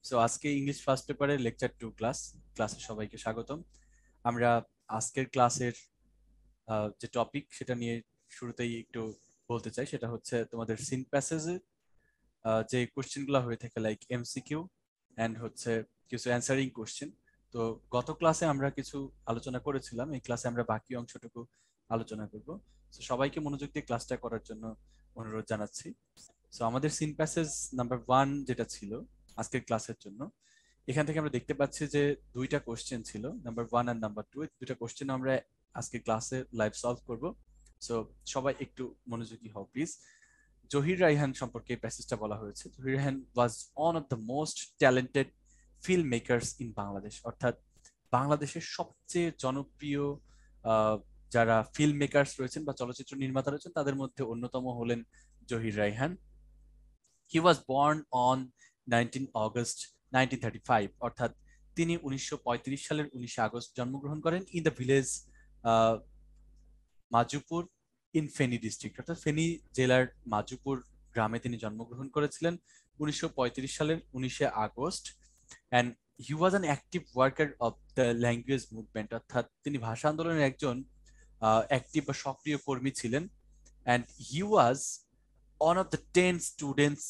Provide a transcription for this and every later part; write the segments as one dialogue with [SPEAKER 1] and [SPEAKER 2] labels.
[SPEAKER 1] So আজকে English first পেপারের lecture 2 ক্লাসে সবাইকে স্বাগতম। আমরা আজকের ক্লাসের যে টপিক সেটা নিয়ে শুরুতেই একটু বলতে চাই, সেটা হচ্ছে তোমাদের সিন প্যাসেজে যে কোশ্চেনগুলো হয়ে থাকে লাইক এমসিকিউ অ্যান্ড হচ্ছে কিছু অ্যান্সারিং কোশ্চেন। তো গত ক্লাসে আমরা কিছু আলোচনা করেছিলাম, এই ক্লাসে আমরা বাকি অংশটুকু আলোচনা করব। তো সবাইকে মনোযোগ দিয়ে ক্লাসটা করার জন্য অনুরোধ জানাচ্ছি। সো আমাদের সিন প্যাসেজ নাম্বার 1 যেটা ছিল আজকের ক্লাসের জন্য, এখান থেকে আমরা দেখতে পাচ্ছি যে দুইটা কোশ্চেন ছিল, নাম্বার 1 আর নাম্বার 2। এই দুইটা কোশ্চেন আমরা আজকে ক্লাসে লাইভ সলভ করব। সো সবাই একটু মনোযোগী হও প্লিজ। জহির রায়হান সম্পর্কে এই প্যাসেজটা বলা হয়েছে। জহির রায়হান ওয়াজ one of the most talented film makers in Bangladesh, অর্থাৎ বাংলাদেশের সবচেয়ে জনপ্রিয় আহ, যারা ফিল্ম মেকার্স রয়েছেন বা চলচ্চিত্র নির্মাতা রয়েছেন তাদের মধ্যে অন্যতম হলেন Zahir Raihan. He was born on 19 August 1935, অর্থাৎ তিনি 1935 সালের 19 আগস্ট জন্মগ্রহণ করেন in the village Majupur in Feni district, অর্থাৎ ফেনী জেলার মাজুপুর গ্রামে তিনি জন্মগ্রহণ করেছিলেন 1935 সালের 19 August. And he was an active worker of the language movement, অর্থাৎ তিনি ভাষা আন্দোলনের একজন অ্যাক্টিভ বা সক্রিয় কর্মী ছিলেন। And he was one of the 10 students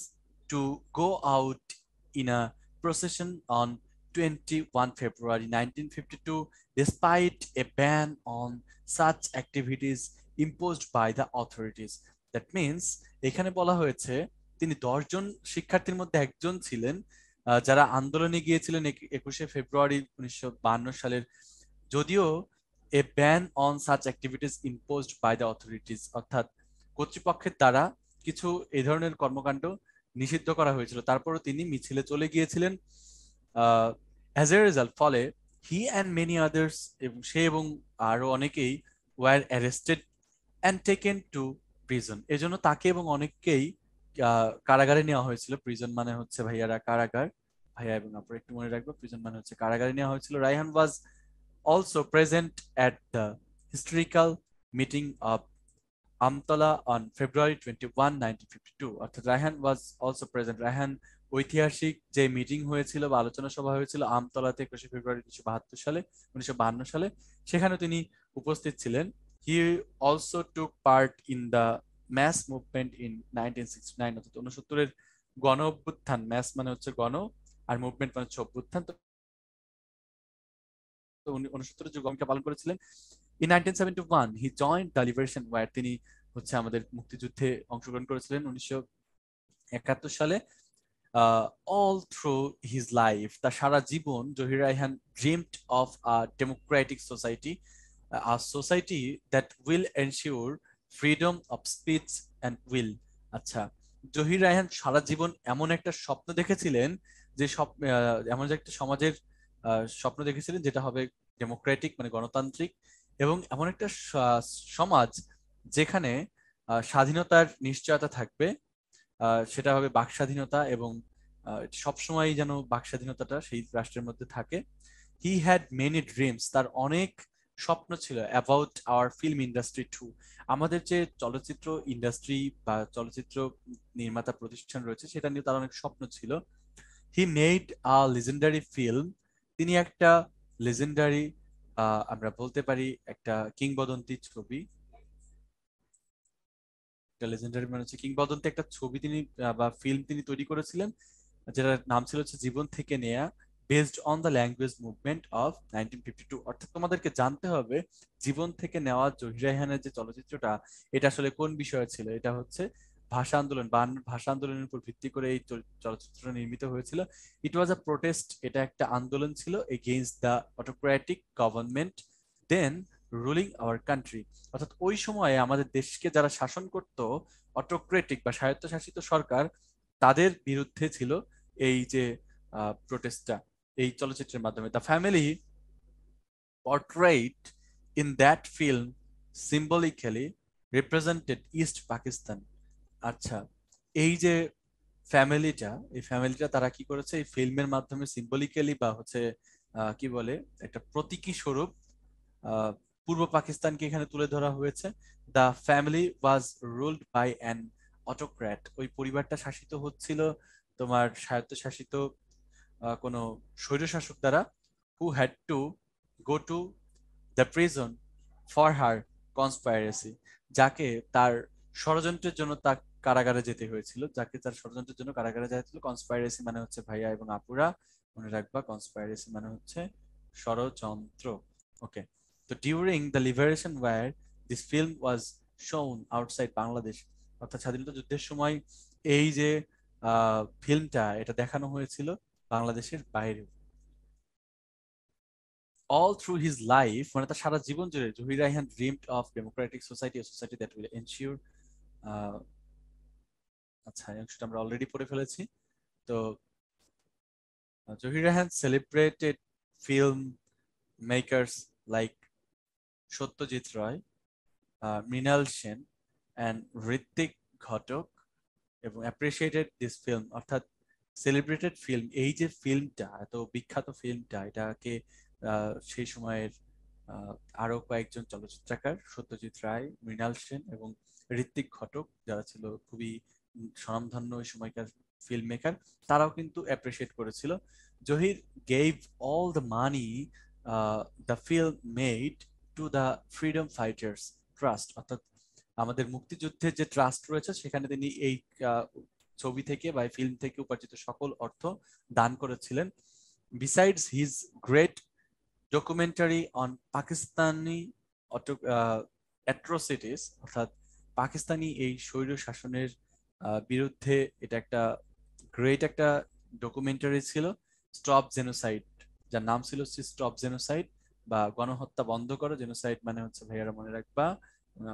[SPEAKER 1] to go out in a procession on 21 February 1952, despite a ban on such activities imposed by the authorities. That means এখানে বলা হয়েছে তিনি 10 জন শিক্ষার্থীর মধ্যে একজন ছিলেন যারা আন্দোলনে গিয়েছিলেন 21শে ফেব্রুয়ারি 1952 সালের, যদিও a ban on such activities imposed by the authorities, অর্থাৎ কর্তৃপক্ষের দ্বারা কিছু এই ধরনের কর্মকাণ্ড নিষিদ্ধ করা হয়েছিল, তারপরও তিনি মিছিলে চলে গিয়েছিলেন। অ্যাজ এ রেজাল্ট, ফলে হি অ্যান্ড মেনি আদার্স, এবং সে এবং আরো অনেকেই were arrested and taken to prison, এজন্য তাকে এবং অনেককেই কারাগারে নেওয়া হয়েছিল। প্রিজন মানে হচ্ছে ভাইয়ারা কারাগার, ভাইয়া এবং আপনারা একটু মনে রাখবো, প্রিজন মানে হচ্ছে কারাগারে নেওয়া হয়েছিল। রায়হান ওয়াজ also present at the historical meeting of Amtala on February 21, 1952, অর্থাৎ Raihan was also present. Raihan ঐতিহাসিক যে মিটিং হয়েছিল বা আলোচনা সভা হয়েছিল আমতলাতে 21শে ফেব্রুয়ারি 1972 সালে, সেখানে তিনি উপস্থিত ছিলেন। He also took part in the mass movement in 1969, অর্থাৎ 69-এর গণ অভ্যুত্থান। ম্যাস মানে হচ্ছে গণ, আর মুভমেন্ট মানে হচ্ছে অভ্যুত্থান। তো উনি 69-এর যে ভূমিকা পালন করেছিলেন। In 1971 he joined the liberation war, তিনি হচ্ছে আমাদের মুক্তিযুদ্ধে অংশগ্রহণ করেছিলেন 1971 সালে। অল থ্রু হিজ লাইফ, তার সারা জীবন Zahir Raihan dreamed of a democratic society, a society that will ensure freedom of speech and will. আচ্ছা, জহির রায়হান সারা জীবন এমন একটা স্বপ্ন দেখেছিলেন, যে এমন একটা সমাজের স্বপ্ন দেখেছিলেন যেটা হবে ডেমোক্রেটিক মানে গণতান্ত্রিক, এবং এমন একটা সমাজ যেখানে স্বাধীনতার নিশ্চয়তা থাকবে, সেটা হবে বাক স্বাধীনতা, এবং সবসময় যেন বাক স্বাধীনতাটা সেই রাষ্ট্রের মধ্যে থাকে। হি হ্যাড মেনি ড্রিমস, তার অনেক স্বপ্ন ছিল about our film industry too, আমাদের যে চলচ্চিত্র ইন্ডাস্ট্রি বা চলচ্চিত্র নির্মাতা প্রতিষ্ঠান রয়েছে সেটা নিয়ে তার অনেক স্বপ্ন ছিল। He made a legendary film, তিনি একটা লেজেন্ডারি, আমরা বলতে পারি একটা কিংবদন্তি ছবি, একটা লেজেন্ডারি মানে হচ্ছে কিংবদন্তি একটা ছবি তিনি বা ফিল্ম তিনি তৈরি করেছিলেন, যেটার নাম ছিল হচ্ছে জীবন থেকে নেয়া, based on the language movement of 1952। অর্থাৎ তোমাদেরকে জানতে হবে জীবন থেকে নেওয়া জহির রায়হানের যে চলচ্চিত্রটা, এটা আসলে কোন বিষয়ে ছিল। এটা হচ্ছে ভাষা আন্দোলন বা ভাষা আন্দোলনের উপর ভিত্তি করে এই চলচ্চিত্র নির্মিত হয়েছিল। ইট ওয়াজ আ প্রোটেস্ট, এটা একটা আন্দোলন ছিল against the autocratic government then ruling our country, অর্থাৎ ওই সময়ে আমাদের দেশকে যারা শাসন করত, অটোক্রেটিক বা স্বায়ত্তশাসিত সরকার, তাদের বিরুদ্ধে ছিল এই যে প্রোটেস্টটা। এই চলচ্চিত্রের মাধ্যমে the family portrayed in that film symbolically represented East Pakistan. আচ্ছা, এই যে ফ্যামিলিটা, এই ফ্যামিলিটা তারা কি করেছে এই ফিল্মের মাধ্যমে সিম্বলিক্যালি বা হচ্ছে কি বলে একটা প্রতীকী স্বরূপ আহ, পূর্ব পাকিস্তানকে এখানে তুলে ধরা হয়েছে। The family was ruled by an autocrat, ওই পরিবারটা শাসিত হচ্ছিল তোমার স্বায়ত্তশাসিত কোনো স্বৈরশাসক দ্বারা, who had to go to the prison for her conspiracy, যাকে তার ষড়যন্ত্রের জন্য তার কারাগারে যেতে হয়েছিল, যাকে তার ষড়যন্ত্রের জন্য কারাগারে যেতে হয়েছিল। কনস্পাইরেসি মানে হচ্ছে ভাইয়া এবং আপুরা মনে রাখবা, কনস্পাইরেসি মানে হচ্ছে ষড়যন্ত্র। ওকে, তো during the liberation war this film was shown outside Bangladesh, অর্থাৎ স্বাধীনতা যুদ্ধের সময় এই যে ফিল্মটা এটা দেখানো হয়েছিল বাংলাদেশের বাইরে। all through his life, মানে তার সারা জীবন জুড়ে Zahir Raihan dreamed of democratic society, a society that will ensure আহ, আচ্ছা এই অংশটা আমরা অলরেডি পড়ে ফেলেছি। তো Zahir Raihan celebrated film makers like Satyajit Ray, Mrinal Sen and Ritwik Ghatak এবং অ্যাপ্রিসিয়েটেড দিস ফিল্ম, অর্থাৎ সেলিব্রেটেড ফিল্ম, এই যে ফিল্মটা এত বিখ্যাত ফিল্মটা, এটাকে সেই সময়ের আরো কয়েকজন চলচ্চিত্রকার সত্যজিৎ রায়, মৃণাল সেন এবং ঋত্বিক ঘটক, যারা ছিল খুবই স্বনামধন্য ওই সময়কার ফিল্ম মেকার, তারাও কিন্তু অ্যাপ্রিসিয়েট করেছিল। Zahir gave all the money the film made to the freedom fighters trust, অর্থাৎ আমাদের মুক্তিযুদ্ধের যে ট্রাস্ট রয়েছে সেখানে তিনি এই ছবি থেকে বা ফিল্ম থেকে উপার্জিত সকল অর্থ দান করেছিলেন। Besides his great documentary on Pakistani atrocities, অর্থাৎ পাকিস্তানি এই স্বৈর শাসনের বিরুদ্ধে এটা একটা গ্রেট একটা ডকুমেন্টারি ছিল, স্টপ জেনোসাইড, যার নাম ছিল স্টপ জেনোসাইড বা গণহত্যা বন্ধ করো। জেনোসাইড মানে হচ্ছে ভাইয়ারা মনে রাখবা,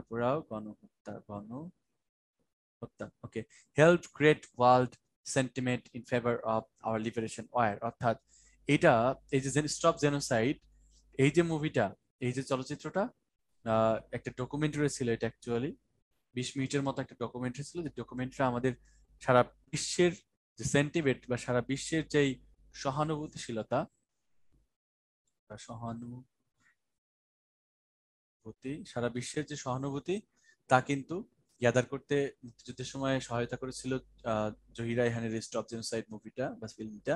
[SPEAKER 1] পুরাও গণহত্যা, গণহত্যা। Okay, help create world sentiment in favour of our liberation war, অর্থাৎ এটা এই যে স্টপ জেনোসাইড, এই যে মুভিটা, এই যে চলচ্চিত্রটা একটা ডকুমেন্টারি ছিল, এটা অ্যাকচুয়ালি 20 মিনিটের মতো একটা ডকুমেন্টারি ছিল, যে ডকুমেন্টারি আমাদের সারা বিশ্বের যে সেন্টিমেন্ট বা সারা বিশ্বের যেই সহানুভূতিশীলতা বা সহানুভূতি, সারা বিশ্বের যে সহানুভূতি তা কিন্তু গ্যাদার করতে মুক্তিযুদ্ধের সময় সহায়তা করেছিল জহির রায়হানের স্টপ জেনোসাইড মুভিটা বা ফিল্মটা।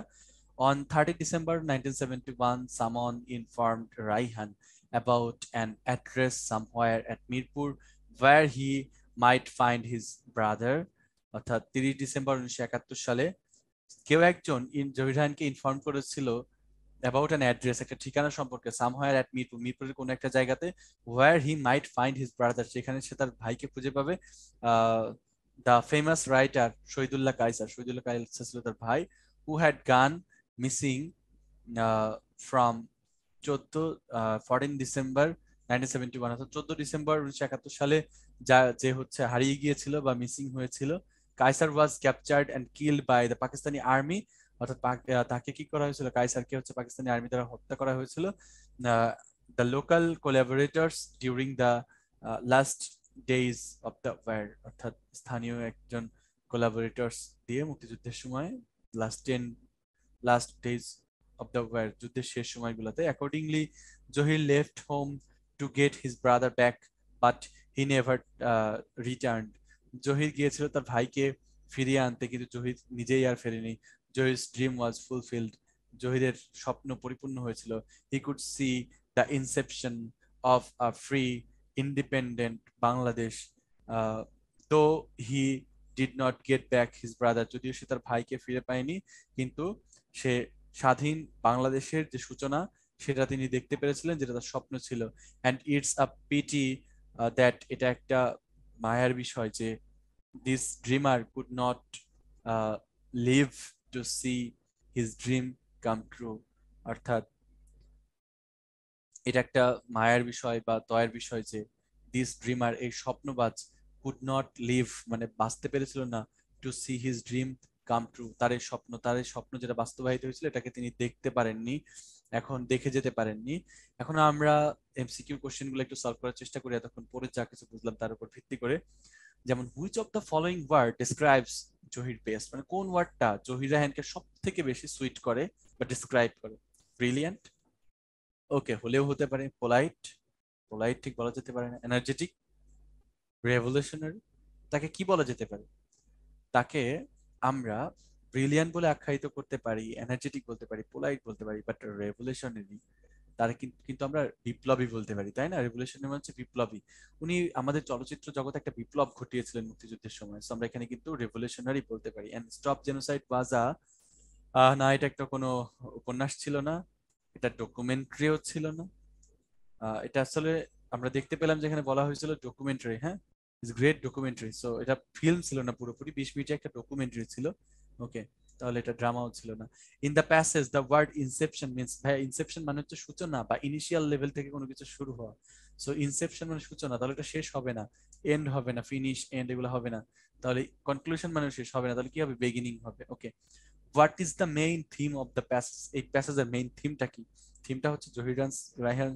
[SPEAKER 1] On 30 December 1971, someone informed Raihan about an address somewhere at Mirpur where he might find his brother. অর্থাৎ 30 ডিসেম্বর 1971 সালে কেউ একজন জহির রায়হানকে ইনফর্ম করেছিল অ্যাবাউট অ্যান অ্যাড্রেস, একটা ঠিকানা সম্পর্কে, সামহায়ার অ্যাট মিরপুর, মিরপুরের কোনো একটা জায়গাতে, where he might find his brother, সেখানে সে তার ভাইকে খুঁজে পাবে। The famous writer Shahidullah Kaiser, Shahidullah Kaiser ছিল তার ভাই, who had gone missing from 14 December 1971, অর্থাৎ 14 ডিসেম্বর 1971 সালে যা যে হচ্ছে হারিয়ে গিয়েছিল বা মিসিং হয়েছিল। Kaiser was captured and killed by the Pakistani army, অর্থাৎ তাকে কি করা হয়েছিল, কায়সারকে হচ্ছে পাকিস্তানি আর্মি দ্বারা হত্যা করা হয়েছিল। The local collaborators during the last days of the war, অর্থাৎ স্থানীয় একজন কোলাবোরেটর্স দিয়ে মুক্তিযুদ্ধের সময় last days of the war, যুদ্ধের শেষ সময়গুলোতে। Accordingly Zahir left home to get his brother back, but he never return, Zahir গিয়েছিল তার ভাইকে ফিরিয়ে আনতে, কিন্তু জহির নিজেই আর ফেরেনি। জহির's dream was fulfilled, জহিরের স্বপ্ন পরিপূর্ণ হয়েছিল। He could see the inception of a free independent Bangladesh, though he did not get back his brother, যদিও সে তার ভাইকে ফিরে পায়নি, কিন্তু সে স্বাধীন বাংলাদেশের যে সূচনা সেটা তিনি দেখতে পেরেছিলেন, যেটা তার স্বপ্ন ছিল। and it's a pity that এটা একটা মায়ার বিষয় যে this dreamer could not live to see his dream come true, অর্থাৎ এটা একটা মায়ার বিষয় বা দয়ের বিষয় যে দিস ড্রিমার, এই স্বপ্নবাজ, কুড নট লিভ মানে বাঁচতে পেরেছিল না, to see his dream come true, তার এই স্বপ্ন যেটা বাস্তবায়িত হয়েছিল এটাকে তিনি দেখতে পারেননি, এখন দেখে যেতে পারেননি। এখন আমরা এমসিকিউ কোশ্চেন গুলো একটু সলভ করার চেষ্টা করি এতক্ষণ পরে যা কিছু বুঝলাম তার উপর ভিত্তি করে। যেমন which of the following word describes Zahir best, মানে কোন ওয়ার্ডটা জহির রায়হানকে সব থেকে বেশি সুইট করে বা ডিসক্রাইব করে? ব্রিলিয়ান্ট, ওকে, হলেও হতে পারে। পোলাইট, পোলাইট ঠিক বলা যেতে পারে না। এনার্জেটিক, রেভলিউশনারি, তাকে কি বলা যেতে পারে? তাকে আমরা ব্রিলিয়ান্ট বলে আখ্যায়িত করতে পারি, এনার্জেটিক বলতে পারি, পোলাইট বলতে পারি, বাট রেভলিউশনারি, তার কিন্তু আমরা বিপ্লবী বলতে পারি, তাই না? রেভলিউশনারি মানে হচ্ছে বিপ্লবী। উনি আমাদের চলচ্চিত্র জগতে একটা বিপ্লব ঘটিয়েছিলেন মুক্তিযুদ্ধের সময়, তো আমরা এখানে কিন্তু রেভলিউশনারি বলতে পারি। এন্ড স্টপ জেনোসাইড ওয়াজ আ, না এটা একটা কোনো উপন্যাস ছিল না, এটা ডকুমেন্টারিও ছিল না, এটা আসলে আমরা দেখতে পেলাম যেখানে বলা হয়েছিল ডকুমেন্টারি, হ্যাঁ, ইটস গ্রেট ডকুমেন্টারি। সো এটা ফিল্ম ছিল না, পুরোপুরি 20 মিনিটের একটা ডকুমেন্টারি ছিল। ওকে, তাহলে এটা ড্রামাও ছিল না। In the passage the word inception means, ভাই ইনসেপশন মানে হচ্ছে সূচনা বা ইনিশিয়াল লেভেল থেকে কোনো কিছু শুরু হওয়া। সো ইনসেপশন মানে সূচনা, তাহলে এটা শেষ হবে না, এন্ড হবে না, ফিনিশ এন্ড এগুলো হবে না। তাহলে কনক্লুশন মানে শেষ হবে না, তাহলে কি হবে? বিগিনিং হবে। Okay, what is the main theme of the passage, এই প্যাসেজের মেইন থিমটা কি? থিমটা হচ্ছে রায়হান,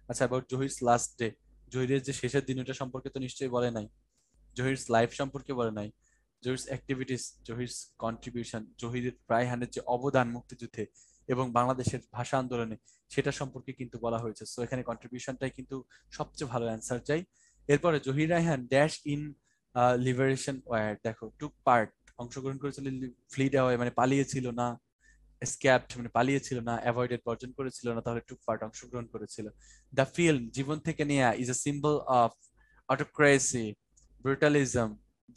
[SPEAKER 1] আচ্ছা, অ্যাবাউট জহিরস লাস্ট ডে, জহিরের যে শেষের দিন ওটা সম্পর্কে তো নিশ্চয়ই বলে নাই, জহিরস লাইফ সম্পর্কে বলে নাই, জহিরস অ্যাক্টিভিটিস, জহিরস কন্ট্রিবিউশন, জহির রায়হানের যে অবদান মুক্তিযুদ্ধে এবং বাংলাদেশের ভাষা আন্দোলনে, সেটা সম্পর্কে কিন্তু বলা হয়েছে। সো এখানে কন্ট্রিবিউশনটাই কিন্তু সবচেয়ে ভালো অ্যান্সার চাই। এরপরে Zahir Raihan dash in liberation war, দেখো টুক পার্ট, অংশগ্রহণ করেছিল, ফ্লিড অ্যাওয়ে মানে পালিয়েছিল না, স্ক্যাপড মানে পালিয়েছিল না, অ্যাভয়েডেড বর্জন করেছিল না, তাহলে টুক পার্ট অংশগ্রহণ করেছিল। The film Jibon Theke Neya is a symbol of autocracy, brutalism,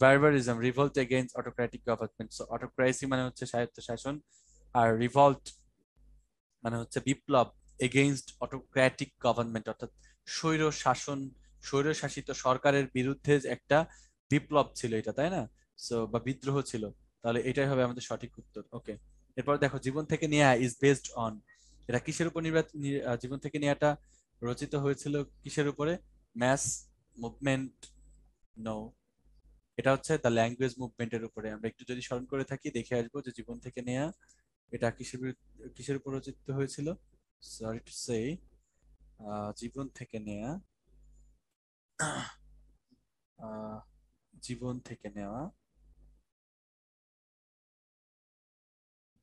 [SPEAKER 1] barbarism, revolt against autocratic government. So autocracy মানে হচ্ছে স্বায়ত্ত শাসন, আর রিভল্ট মানে হচ্ছে বিপ্লব, এগেইনস্ট অটোক্রেটিক গভর্নমেন্ট অর্থাৎ স্বৈর শাসন, স্বৈর শাসিত সরকারের বিরুদ্ধে একটা বিপ্লব ছিল এটা, তাই না? সো বা বিদ্রোহ ছিল, তাহলে এটাই হবে আমাদের সঠিক উত্তর। ওকে, এরপর দেখো জীবন Theke Neya is based on, এটা কিসের উপর জীবন থেকে নেয়াটা রচিত হয়েছিল কিসের উপরে? ম্যাস মুভমেন্ট, নো, এটা হচ্ছে দ্য ল্যাঙ্গুয়েজ মুভমেন্টের উপরে। আমরা একটু যদি স্মরণ করে থাকি দেখে আসবো যে জীবন থেকে নেয়া এটা কিসের উপর রচিত হয়েছিল। সরি টু সে, জীবন থেকে নেয়া, আহ, জীবন থেকে নেওয়া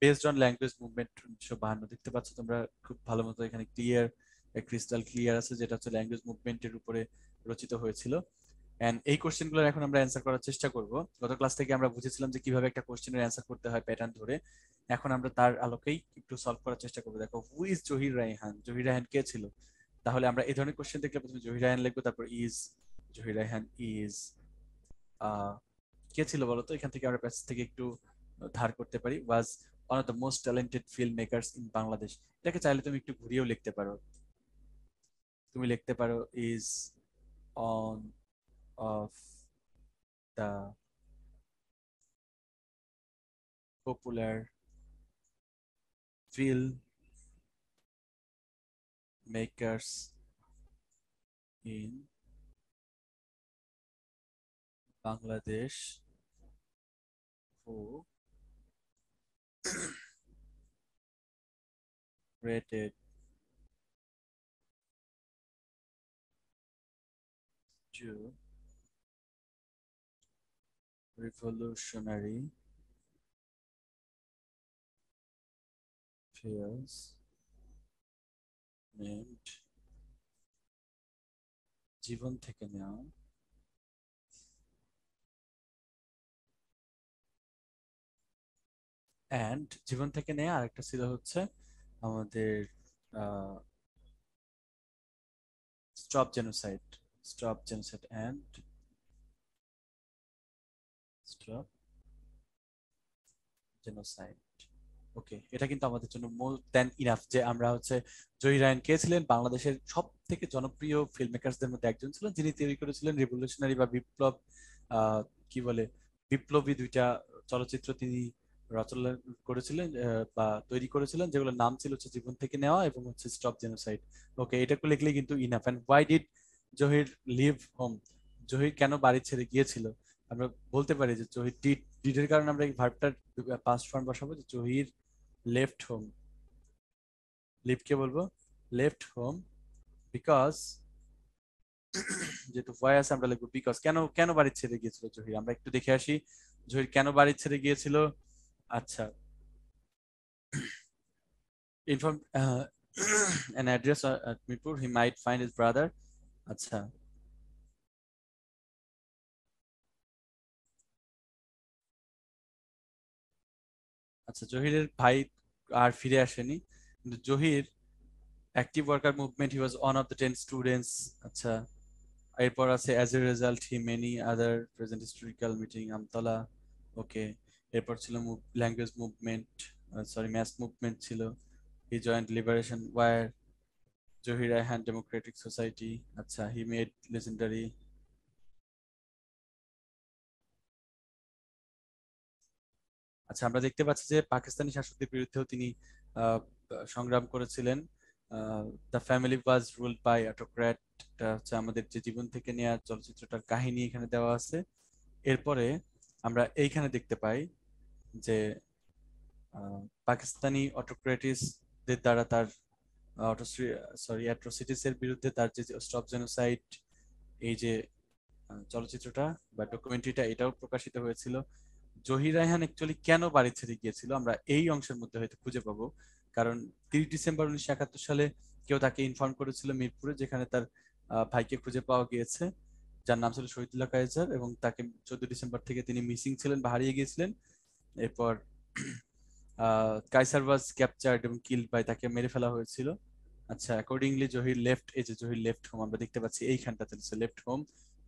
[SPEAKER 1] বেসড অন ল্যাঙ্গুয়েজ মুভমেন্ট 1952। দেখতে পাচ্ছ তোমরা খুব ভালো মতো এখানে ক্লিয়ার, ক্রিস্টাল ক্লিয়ার আছে, যেটা হচ্ছে ল্যাঙ্গুয়েজ মুভমেন্টের উপরে রচিত হয়েছিল। এন্ড এই কোশ্চেনগুলোর এখন আমরা অ্যান্সার করার চেষ্টা করব। গত ক্লাস থেকে আমরা বুঝেছিলাম যে কিভাবে একটা কোশ্চেনের অ্যান্সার করতে হয় প্যাটার্ন ধরে, এখন আমরা তার আলোকেই একটু সলভ করার চেষ্টা করবো। দেখো, হু ইজ জহির রায়হান, জহির রায়হান কে ছিল? তাহলে আমরা এই ধরনের কোশ্চেন দেখলে প্রথমে জহির রায়হান লিখবো, তারপর ইজ, জহির রায়হান ইজ কে ছিল বলতো? এখান থেকে আমরা প্যাসেজ থেকে একটু ধার করতে পারি, ওয়াজ one of the most talented film makers in Bangladesh. এটাকে চাইলে তুমি একটু ঘুরিয়েও লিখতে পারো, তুমি লিখতে পারো is on of the popular film makers in Bangladesh who created two revolutionary films named জীবন থেকে নেওয়া অ্যান্ড জীবন থেকে নেওয়া আরেকটা ছিল হচ্ছে আমাদের stop genocide, stop genocide and stop genocide. Okay, এটা কিন্তু আমাদের জন্য মোর দ্যান ইনাফ যে আমরা হচ্ছে জহির রায়হান কে ছিলেন বাংলাদেশের সব থেকে জনপ্রিয় ফিল্ম মেকারসদের মধ্যে একজন ছিলেন, যিনি তৈরি করেছিলেন রিভলিউশনারি বা বিপ্লব, কি বলে, বিপ্লবী দুইটা চলচ্চিত্র তিনি রচনা করেছিলেন বা তৈরি করেছিলেন, যেগুলোর নাম ছিল হচ্ছে জীবন থেকে নেওয়া এবং হচ্ছে স্টপ জেনোসাইড। ওকে, এটাকে লিখলে কিন্তু enough. And why did Zahir leave home, Zahir কেন বাড়ি ছেড়ে গিয়েছিল? আমরা বলতে পারি যে জহির ডিডের কারণে আমরা এই ভার্বটার পাস্ট ফর্ম বসাবো, যে জহির লেফট হোম, লিভ কে বলবো লেফট হোম বিকজ, যেহেতু ভয় আছে আমরা লিখবো বিকজ। কেন কেন বাড়ি ছেড়ে গিয়েছিল জহির, আমরা একটু দেখে আসি জহির কেন বাড়ি ছেড়ে গিয়েছিল। আচ্ছা, inform an address at Mirpur he might find his brother। আচ্ছা, আচ্ছা, জহিরের ভাই আর ফিরে আসেনি, কিন্তু Zahir active worker movement, he was one of the 10 students. আচ্ছা, এরপর আছে as a result he many other present historical meeting Amtala. Okay, এরপর ছিল language movement, sorry math movement ছিল। He joined liberation war, Zahir Raihan democratic society. আচ্ছা, হি মেড লেজেন্ডারি। আচ্ছা, আমরা দেখতে পাচ্ছি যে পাকিস্তানি শাসকদের বিরুদ্ধেও তিনি আহ, সংগ্রাম করেছিলেন। The family was ruled by autocrat, এটা হচ্ছে আমাদের যে জীবন থেকে নেওয়া চলচ্চিত্রটার কাহিনী এখানে দেওয়া আছে। এরপরে আমরা এইখানে দেখতে পাই যে পাকিস্তানি অটোক্রেটিসদের দ্বারা তার অ্যাট্রোসিটিস এর বিরুদ্ধে তার যে স্টপ জেনোসাইড, এই যে চলচ্চিত্রটা বা ডকুমেন্টারিটা, এটাও প্রকাশিত হয়েছিল। জহির রায়হান অ্যাকচুয়ালি কেন বাড়ি ছেড়ে গিয়েছিল আমরা এই অংশের মধ্যে হয়তো খুঁজে পাবো। কারণ 30 ডিসেম্বর 1971 সালে কেউ তাকে ইনফর্ম করেছিল মিরপুরে, যেখানে তার ভাইকে খুঁজে পাওয়া গিয়েছে, যার নাম ছিল শহীদুল্লাহ কায়সার, এবং তাকে 14 ডিসেম্বর থেকে তিনি মিসিং ছিলেন বা হারিয়ে গিয়েছিলেন। এরপর কাইসার ওয়াজ ক্যাপচার্ড এবং কিল্ড বাই, তাকে মেরে ফেলা হয়েছিল। আচ্ছা, অ্যাকর্ডিংলি জহির লেফট, এই যে জহির লেফট হোম, আমরা দেখতে পাচ্ছি এইখানটাতে left home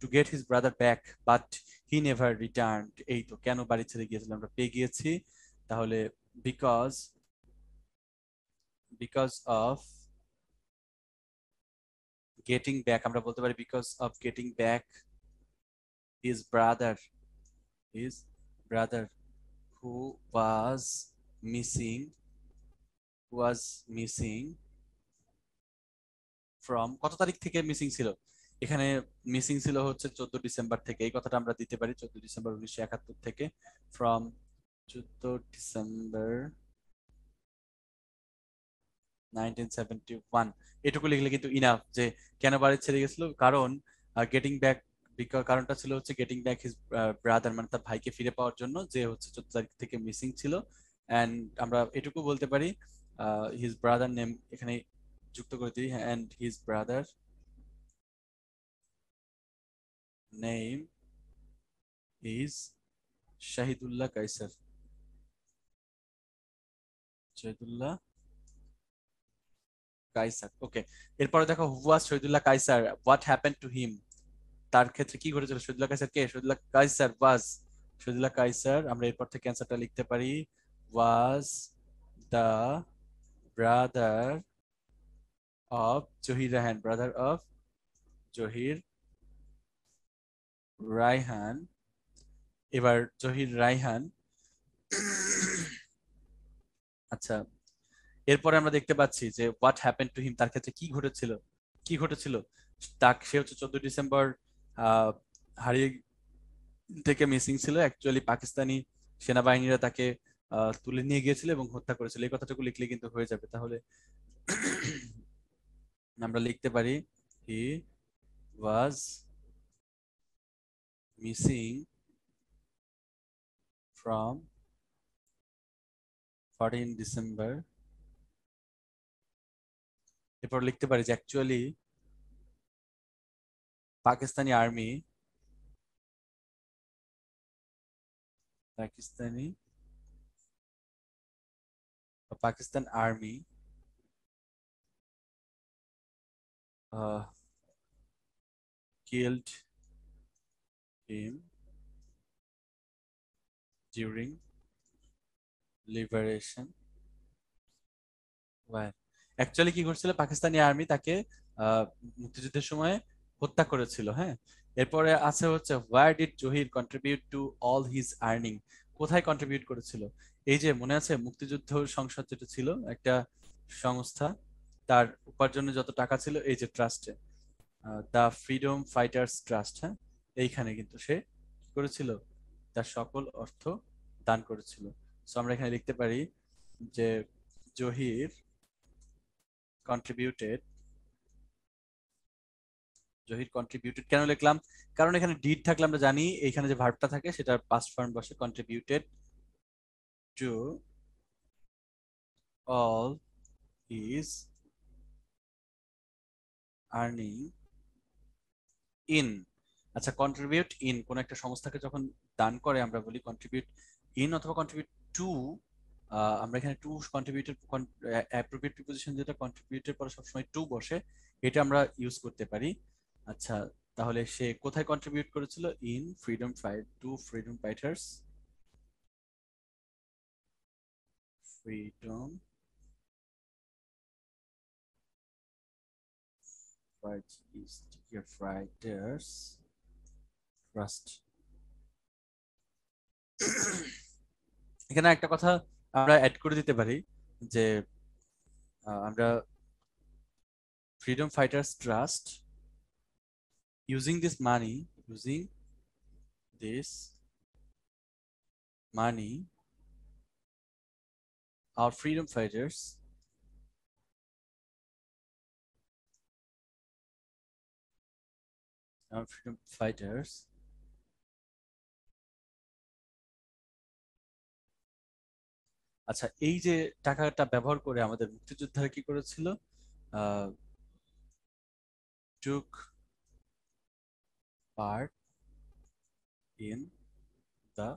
[SPEAKER 1] to get his brother back, but he never return. এই তো কেন বাড়ি ছেড়ে গিয়েছিল আমরা পেয়ে গিয়েছি। তাহলে because because of getting back, আমরা বলতে পারি because of getting back his brother, his brother who was missing, was missing from, কত তারিখ থেকে মিসিং ছিল? এখানে মিসিং ছিল হচ্ছে 14 ডিসেম্বর থেকে, এই কথাটা আমরা দিতে পারি 14 ডিসেম্বর 1971 থেকে। ফ্রম 14 ডিসেম্বর 1971, এটুকু লিখলে কিন্তু ইনাফ যে কেন বাড়ি ছেড়ে গেছিল। কারণ গেটিং ব্যাক, কারণটা ছিল হচ্ছে গেটিং ব্যাক হিজ ব্রাদার, মানে তার ভাইকে ফিরে পাওয়ার জন্য, যে হচ্ছে 14 তারিখ থেকে মিসিং ছিল। অ্যান্ড আমরা এটুকু বলতে পারি হিজ ব্রাদার নেম এখানে যুক্ত করে দিই, and his brother name is Shahidullah Kaiser, Shahidullah Kaiser. Okay, এরপরে দেখো who was Shahidullah Kaiser, what happen to him, তার ক্ষেত্রে কি ঘটেছিল? শহীদুল্লাহ কাইসার কে? শহীদুল্লাহ কাইসার ওয়াজ, শহীদুল্লাহ কাইসার, আমরা এরপর থেকে অ্যান্সারটা লিখতে পারি, was the brother of Zahir Raihan, brother of Zahir Raihan. এবার জহির রায়হান, আচ্ছা, এরপরে আমরা দেখতে পাচ্ছি যে হোয়াট হ্যাপেন টু হিম, তার ক্ষেত্রে কি ঘটেছিল? কি ঘটেছিল? তাকে, সে হচ্ছে 14 ডিসেম্বর আহ হারিয়ে থেকে মিসিং ছিল। অ্যাকচুয়ালি পাকিস্তানি সেনাবাহিনীরা তাকে তুলে নিয়ে গিয়েছিল এবং হত্যা করেছিল। এই কথাটুকু লিখলে কিন্তু হয়ে যাবে। তাহলে আমরা লিখতে পারি হি ওয়াজ মিসিং ফ্রম 14 ডিসেম্বর। এরপর লিখতে পারি যে actually Pakistani army, Pakistani Pakistan army killed him during liberation war। Actually কি করছিল? পাকিস্তানি আর্মি তাকে আহ, মুক্তিযুদ্ধের সময় হত্যা করেছিল। হ্যাঁ, এরপরে আছে হচ্ছে where did Zahir contribute to all his earning, কোথায় কন্ট্রিবিউট করেছিল? এই যে মনে আছে মুক্তিযুদ্ধ সংসদ যেটা ছিল একটা সংস্থা, তার উপার্জনের যত টাকা ছিল এই যে ট্রাস্টে, দ্য ফ্রিডম ফাইটার্স ট্রাস্ট, হ্যাঁ, এইখানে কিন্তু সে কি করেছিল? তার সকল অর্থ দান করেছিল। সো আমরা এখানে লিখতে পারি যে জহির কন্ট্রিবিউটেড, জহির কন্ট্রিবিউটেড কেন লিখলাম? কারণ এখানে ডিড থাকলে আমরা জানি এইখানে যে ভার্বটা থাকে সেটা পাস্ট ফর্ম বসে, contributed to all his earning in. আচ্ছা, কন্ট্রিবিউট ইন কোন একটা সংস্থাকে যখন দান করে আমরা বলি কন্ট্রিবিউট ইন অথবা কন্ট্রিবিউট টু আমরা এখানে টু কন্ট্রিবিউটেড অ্যাপ্রোপ্রিয়েট প্রিপোজিশন যেটা কন্ট্রিবিউটের পরে সবসময় টু বসে, এটা আমরা ইউজ করতে পারি। আচ্ছা, তাহলে সে কোথায় কন্ট্রিবিউট করেছিল? In freedom fight, two freedom fighters, freedom fighters trust. এখানে একটা কথা আমরা অ্যাড করে দিতে পারি যে আমরা freedom fighters trust using this money our freedom fighters our freedom fighters আচ্ছা, এই যে টাকাটা ব্যবহার করে আমাদের মুক্তিযোদ্ধারা কি করেছিল? took part in the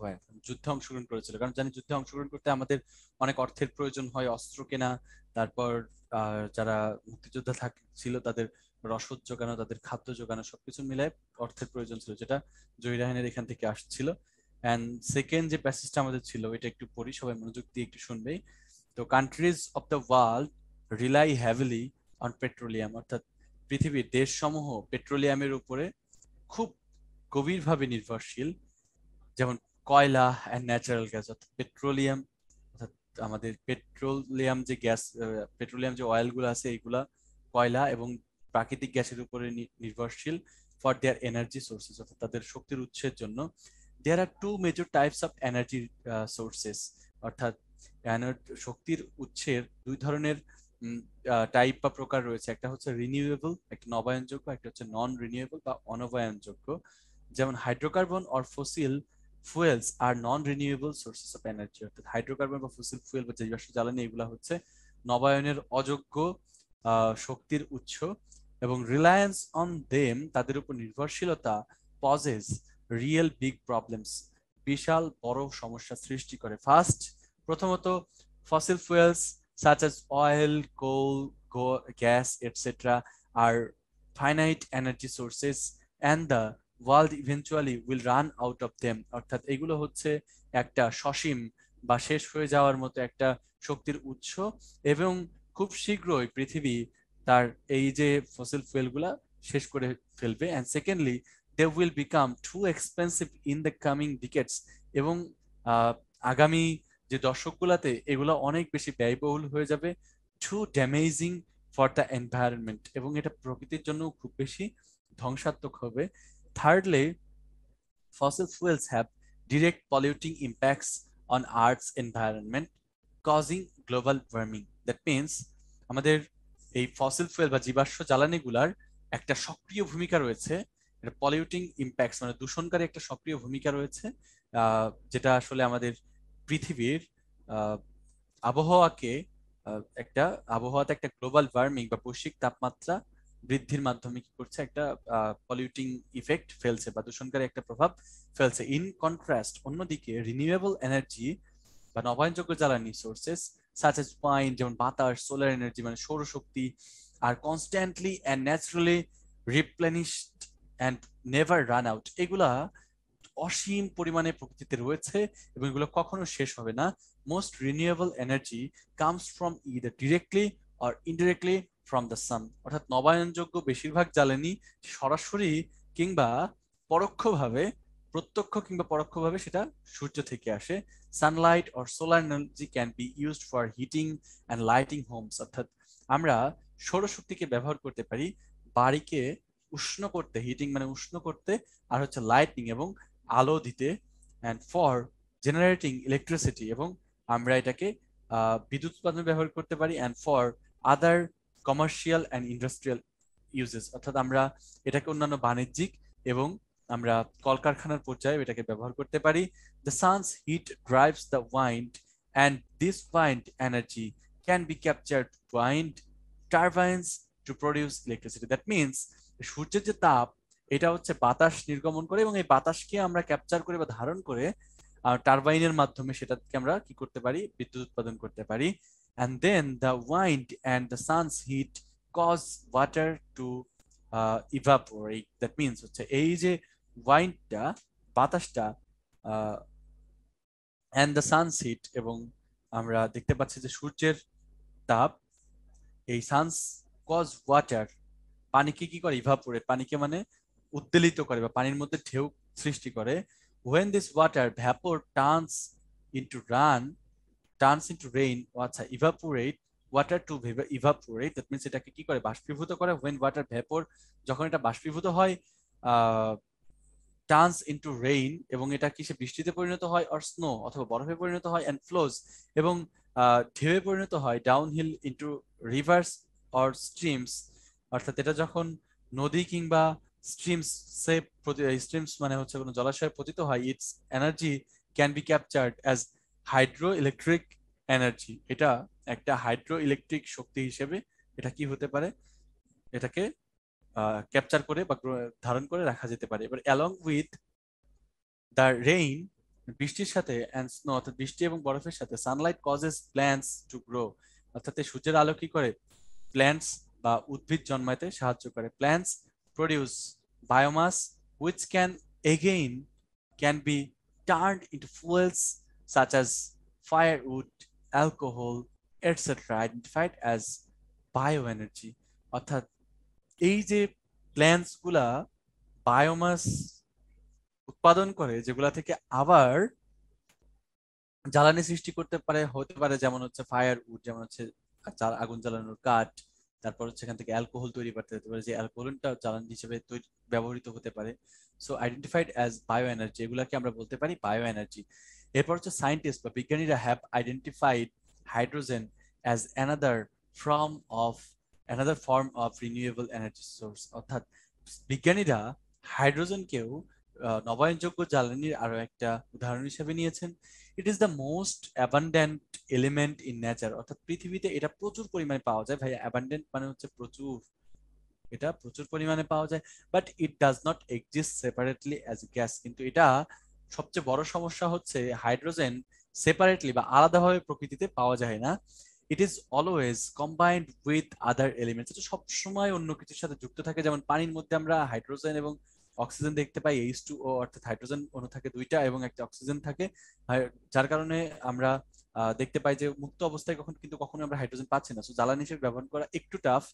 [SPEAKER 1] war, যুদ্ধে অংশগ্রহণ করেছিল। কারণ জানি যুদ্ধে অংশগ্রহণ করতে আমাদের অনেক অর্থের প্রয়োজন হয়, অস্ত্র কেনা, তারপর যারা মুক্তিযোদ্ধা ছিল তাদের রসদ জোগানো, তাদের খাদ্য জোগানো, সবকিছু মিলে অর্থের প্রয়োজন ছিল, যেটা জহিরাহিনের এখান থেকে আসছিল। অ্যান্ড সেকেন্ড যে প্যাসেজটা আমাদের ছিল, এটা একটু পড়ি, সবাই মনোযোগ দিয়ে একটু শুনবেই। তো countries of the world rely heavily on petroleum, অর্থাৎ পৃথিবীর দেশসমূহ পেট্রোলিয়ামের উপরে খুব গভীরভাবে নির্ভরশীল। যেমন কয়লা অ্যান্ড ন্যাচারাল গ্যাস, অর্থাৎ পেট্রোলিয়াম, অর্থাৎ আমাদের পেট্রোলিয়াম যে গ্যাস, পেট্রোলিয়াম যে অয়েল গুলো আছে এইগুলা কয়লা এবং প্রাকৃতিক গ্যাসের উপরে নির্ভরশীল ফর দেয়ার এনার্জি সোর্সেস, অর্থাৎ তাদের শক্তির উৎসের জন্য। There are two major types of energy sources, অর্থাৎ শক্তির উৎসের দুই ধরনের টাইপ বা প্রকার রয়েছে। একটা হচ্ছে রিনিউয়েবল, একটা নবায়নযোগ্য, একটা হচ্ছে নন রিনিউয়েবল বা অনবায়নযোগ্য। যেমন হাইড্রোকার্বন অর ফসিল ফুয়েলস আর non renewable sources of energy, অর্থাৎ হাইড্রোকার্বন বা ফসিল ফুয়েল বা জীবাশ্ম জ্বালানি এগুলা হচ্ছে নবায়নের অযোগ্য শক্তির উৎস, এবং রিলায়েন্স অন দেম, তাদের উপর নির্ভরশীলতা, পজেস রিয়েল বিগ প্রবলেমস, বিশাল বড় সমস্যা সৃষ্টি করে। প্রথমত fossil fuels such as oil, coal, gas, etc. are finite energy sources and the world eventually will run out of them, অর্থাৎ এগুলো হচ্ছে একটা সসীম বা শেষ হয়ে যাওয়ার মতো একটা শক্তির উৎস, এবং খুব শীঘ্রই পৃথিবী তার এই যে ফসিল ফুয়েল গুলা শেষ করে ফেলবে। And secondly they will become too expensive in the coming decades, এবং আগামী যে দশকগুলোতে এগুলো অনেক বেশি ব্যয়বহুল হয়ে যাবে। Too damaging for the environment, এবং এটা প্রকৃতির জন্য খুব বেশি ধ্বংসাত্মক হবে। Thirdly, fossil fuels have direct polluting impacts on Earth's environment, causing global warming. That means আমাদের এই ফসিল ফুয়েল বা জীবাশ্ম জ্বালানিগুলার একটা সক্রিয় ভূমিকা রয়েছে, এটা পলিউটিং ইম্প্যাক্টস মানে দূষণকারী একটা সক্রিয় ভূমিকা রয়েছে, যেটা আসলে আমাদের পৃথিবীর আবহাওয়াকে একটা আবহাওয়াতে একটা গ্লোবাল ওয়ার্মিং বা বৈশ্বিক তাপমাত্রা বৃদ্ধির মাধ্যমে কি করছে, একটা পলিউটিং ইফেক্ট ফেলছে বা দূষণকারী একটা প্রভাব ফেলছে। ইন কন্ট্রাস্ট, অন্যদিকে রিনিউয়েবল এনার্জি বা নবায়নযোগ্য জ্বালানি সোর্সেস সাচ এজ ওয়াইন, যেমন বাতাস, সোলার এনার্জি মানে সৌরশক্তি, আর constantly and naturally replenished and never run out, এগুলা অসীম পরিমাণে প্রকৃতিতে রয়েছে এবং এগুলো কখনো শেষ হবে না। Most renewable energy comes from either directly or indirectly from the সান, অর্থাৎ নবায়নযোগ্য বেশিরভাগ জ্বালানি সরাসরি কিংবা পরোক্ষভাবে, প্রত্যক্ষ কিংবা পরোক্ষভাবে সেটা সূর্য থেকে আসে। Sunlight or solar energy can be used for heating and lighting homes, অর্থাৎ আমরা সৌরশক্তিকে ব্যবহার করতে পারি বাড়িকে উষ্ণ করতে, হিটিং মানে উষ্ণ করতে, আর হচ্ছে লাইটিং এবং আলো দিতে, অ্যান্ড ফর জেনারেটিং ইলেকট্রিসিটি, এবং আমরা এটাকে বিদ্যুৎ উৎপাদনে ব্যবহার করতে পারি, and for other commercial and industrial uses, অর্থাৎ আমরা এটাকে অন্যান্য বাণিজ্যিক এবং আমরা কলকারখানার পর্যায়ে এটাকে ব্যবহার করতে পারি। The sun's heat drives the wind and this wind energy can be captured wind turbines to produce electricity. That means সূর্যের যে তাপ, এটা হচ্ছে বাতাস নির্গমন করে এবং এই বাতাসকে আমরা ক্যাপচার করে বা ধারণ করে টারবাইনের মাধ্যমে সেটাকে আমরা কি করতে পারি, বিদ্যুৎ উৎপাদন করতে পারি। and then the wind and the sun's heat cause water to evaporate. that means হচ্ছে এই যে ওয়াইন্ডটা, বাতাসটা, and the sun's heat, এবং আমরা দেখতে পাচ্ছি যে সূর্যের তাপ, এই সানস কজ ওয়াটার, পানিকে কি করে, ইভাপোরেট, পানিকে মানে উদ্বেলিত করে বা পানির মধ্যে ঢেউ সৃষ্টি করে। when this water vapor turns into rain, আচ্ছা evaporate, water to evaporate, that means এটাকে কি করে, বাষ্পীভূত করে। when water vapor, যখন এটা বাষ্পীভূত হয়, টার্নস ইনটু রেইন, এবং এটা কিসে, বৃষ্টিতে পরিণত হয়, অর স্নো, অথবা বরফে পরিণত হয়, এন্ড ফ্লোজ, এবং ঢেউয়ে পরিণত হয়, downhill into rivers or streams, অর্থাৎ এটা যখন নদী কিংবা স্ট্রিমস মানে হচ্ছে কোনো জলাশয়ে পতিত হয়, it's energy can be captured as hydro electric energy. এটা একটা হাইড্রো ইলেকট্রিক শক্তি হিসেবে এটা কি হতে পারে, এটাকে ক্যাপচার করে বা ধারণ করে রাখা যেতে পারে। এবার অ্যালং উইথ দ্য রেইন, বৃষ্টির সাথে, অ্যান্ড স্নো, অর্থাৎ বৃষ্টি এবং বরফের সাথে, Sunlight causes plants to grow, অর্থাৎ এই সূর্যের আলো কি করে, প্ল্যান্টস বা উদ্ভিদ জন্মাতে সাহায্য করে। Plants produce biomass which again can be turned into fuels such as firewood, alcohol, etc., identified as bioenergy। অর্থাৎ এই যে প্ল্যান্টস গুলা বায়োমাস উৎপাদন করে, যেগুলা থেকে আবার জ্বালানি সৃষ্টি করতে পারে, হতে পারে যেমন হচ্ছে ফায়ার উড, যেমন হচ্ছে আগুন জ্বালানোর কাঠ, তারপর হচ্ছে এখান থেকে অ্যালকোহল তৈরি করতে হতে পারে, যে অ্যালকোহলটা জ্বালানি হিসেবে ব্যবহৃত হতে পারে। So identified as bio energy, এগুলাকে আমরা বলতে পারি বায়ো এনার্জি। এরপর হচ্ছে সায়েন্টিস্ট বা বিজ্ঞানীরা have identified hydrogen as another form of renewable energy source, অর্থাৎ বিজ্ঞানীরা হাইড্রোজেনকেও নবায়নযোগ্য জ্বালানির আরো একটা উদাহরণ হিসেবে নিয়েছেন। It is the most abundant element in nature, অর্থাৎ পৃথিবীতে এটা প্রচুর পরিমাণে পাওয়া যায়। ভাই অ্যাবান্ডেন্ট মানে হচ্ছে প্রচুর, এটা প্রচুর পরিমাণে পাওয়া যায়, but it does not exist separately as gas. কিন্তু এটা সবচেয়ে বড় সমস্যা হচ্ছে হাইড্রোজেন সেপারেটলি বা আলাদাভাবে প্রকৃতিতে পাওয়া যায় না। It is always combined with other elements, এটা সবসময় অন্য কিছুর সাথে যুক্ত থাকে। যেমন পানির মধ্যে আমরা হাইড্রোজেন এবং অক্সিজেন দেখতে পাই, H2O, অর্থাৎ হাইড্রোজেন অণু থাকে দুইটা এবং একটা অক্সিজেন থাকে, যার কারণে আমরা দেখতে পাই যে মুক্ত অবস্থায় কখনো আমরা হাইড্রোজেন পাচ্ছি না। সো জ্বালানি হিসেবে ব্যবহার করা একটু টাফ,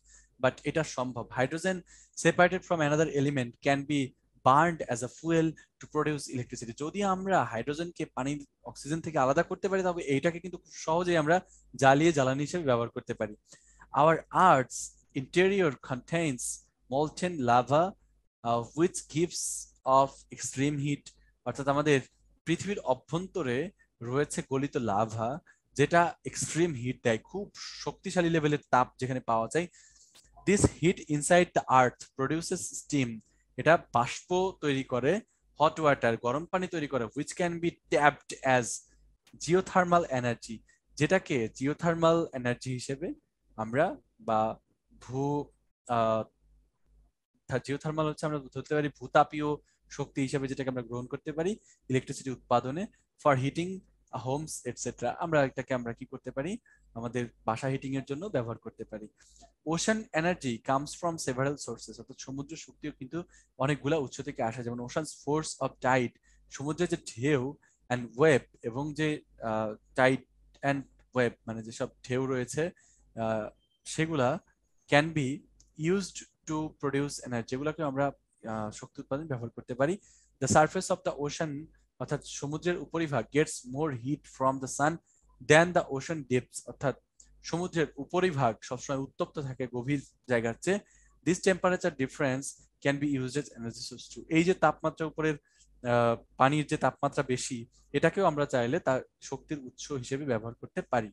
[SPEAKER 1] বাট এটা সম্ভব। Hydrogen separated from another element can be burned as a fuel two produce electricity. যদি আমরা হাইড্রোজেনকে পানির অক্সিজেন থেকে আলাদা করতে পারি, তবে এইটাকে কিন্তু খুব সহজেই আমরা জ্বালিয়ে জ্বালানি হিসেবে ব্যবহার করতে পারি। Our Earth's interior contains molten lava which gives off extreme heat, অর্থাৎ আমাদের পৃথিবীর অভ্যন্তরে রয়েছে গলিত লাভা, যেটা এক্সট্রিম হিট দেয়, খুব শক্তিশালী লেভেলের তাপ যেখানে পাওয়া যায়। This heat inside the earth produces steam, এটা বাষ্প তৈরি করে, হট ওয়াটার, গরম পানি তৈরি করে, which can be tapped as geothermal energy, যেটাকে জিওথার্মাল এনার্জি হিসেবে আমরা বা ভূ জিওথার্মাল হচ্ছে আমরা ধরতে পারি ভূতাপীয় শক্তি হিসেবে, যেটাকে আমরা গ্রহণ করতে পারি ইলেকট্রিসিটি উৎপাদনে, ফর হিটিং হোমস এটসেট্রা। আমরা কি করতে পারি, আমাদের বাসা হিটিং এর জন্য ব্যবহার করতে পারি। Ocean energy comes from several sources, অর্থাৎ সমুদ্র শক্তিও কিন্তু অনেকগুলা উৎস থেকে আসে, যেমন ওশানস ফোর্স অফ টাইড, সমুদ্রের যে ঢেউ, অ্যান্ড ওয়েব, এবং যে টাইড অ্যান্ড ওয়েব মানে যেসব ঢেউ রয়েছে সেগুলা can be used to produce energy, যেগুলোকে আমরা শক্তি উৎপাদন ব্যবহার করতে পারি। The surface of the ocean, অর্থাৎ সমুদ্রের উপরিভাগ, gets more heat from the sun then the ocean depths, অর্থাৎ সমুদ্রের উপরিভাগ সবসময় উত্তপ্ত থাকে গভীর জায়গার চেয়ে। This temperature difference can be used as energy source to, এই যে তাপমাত্রা উপরের পানির যে তাপমাত্রা বেশি, এটাকেও আমরা চাইলে তার শক্তির উৎস হিসেবে ব্যবহার করতে পারি।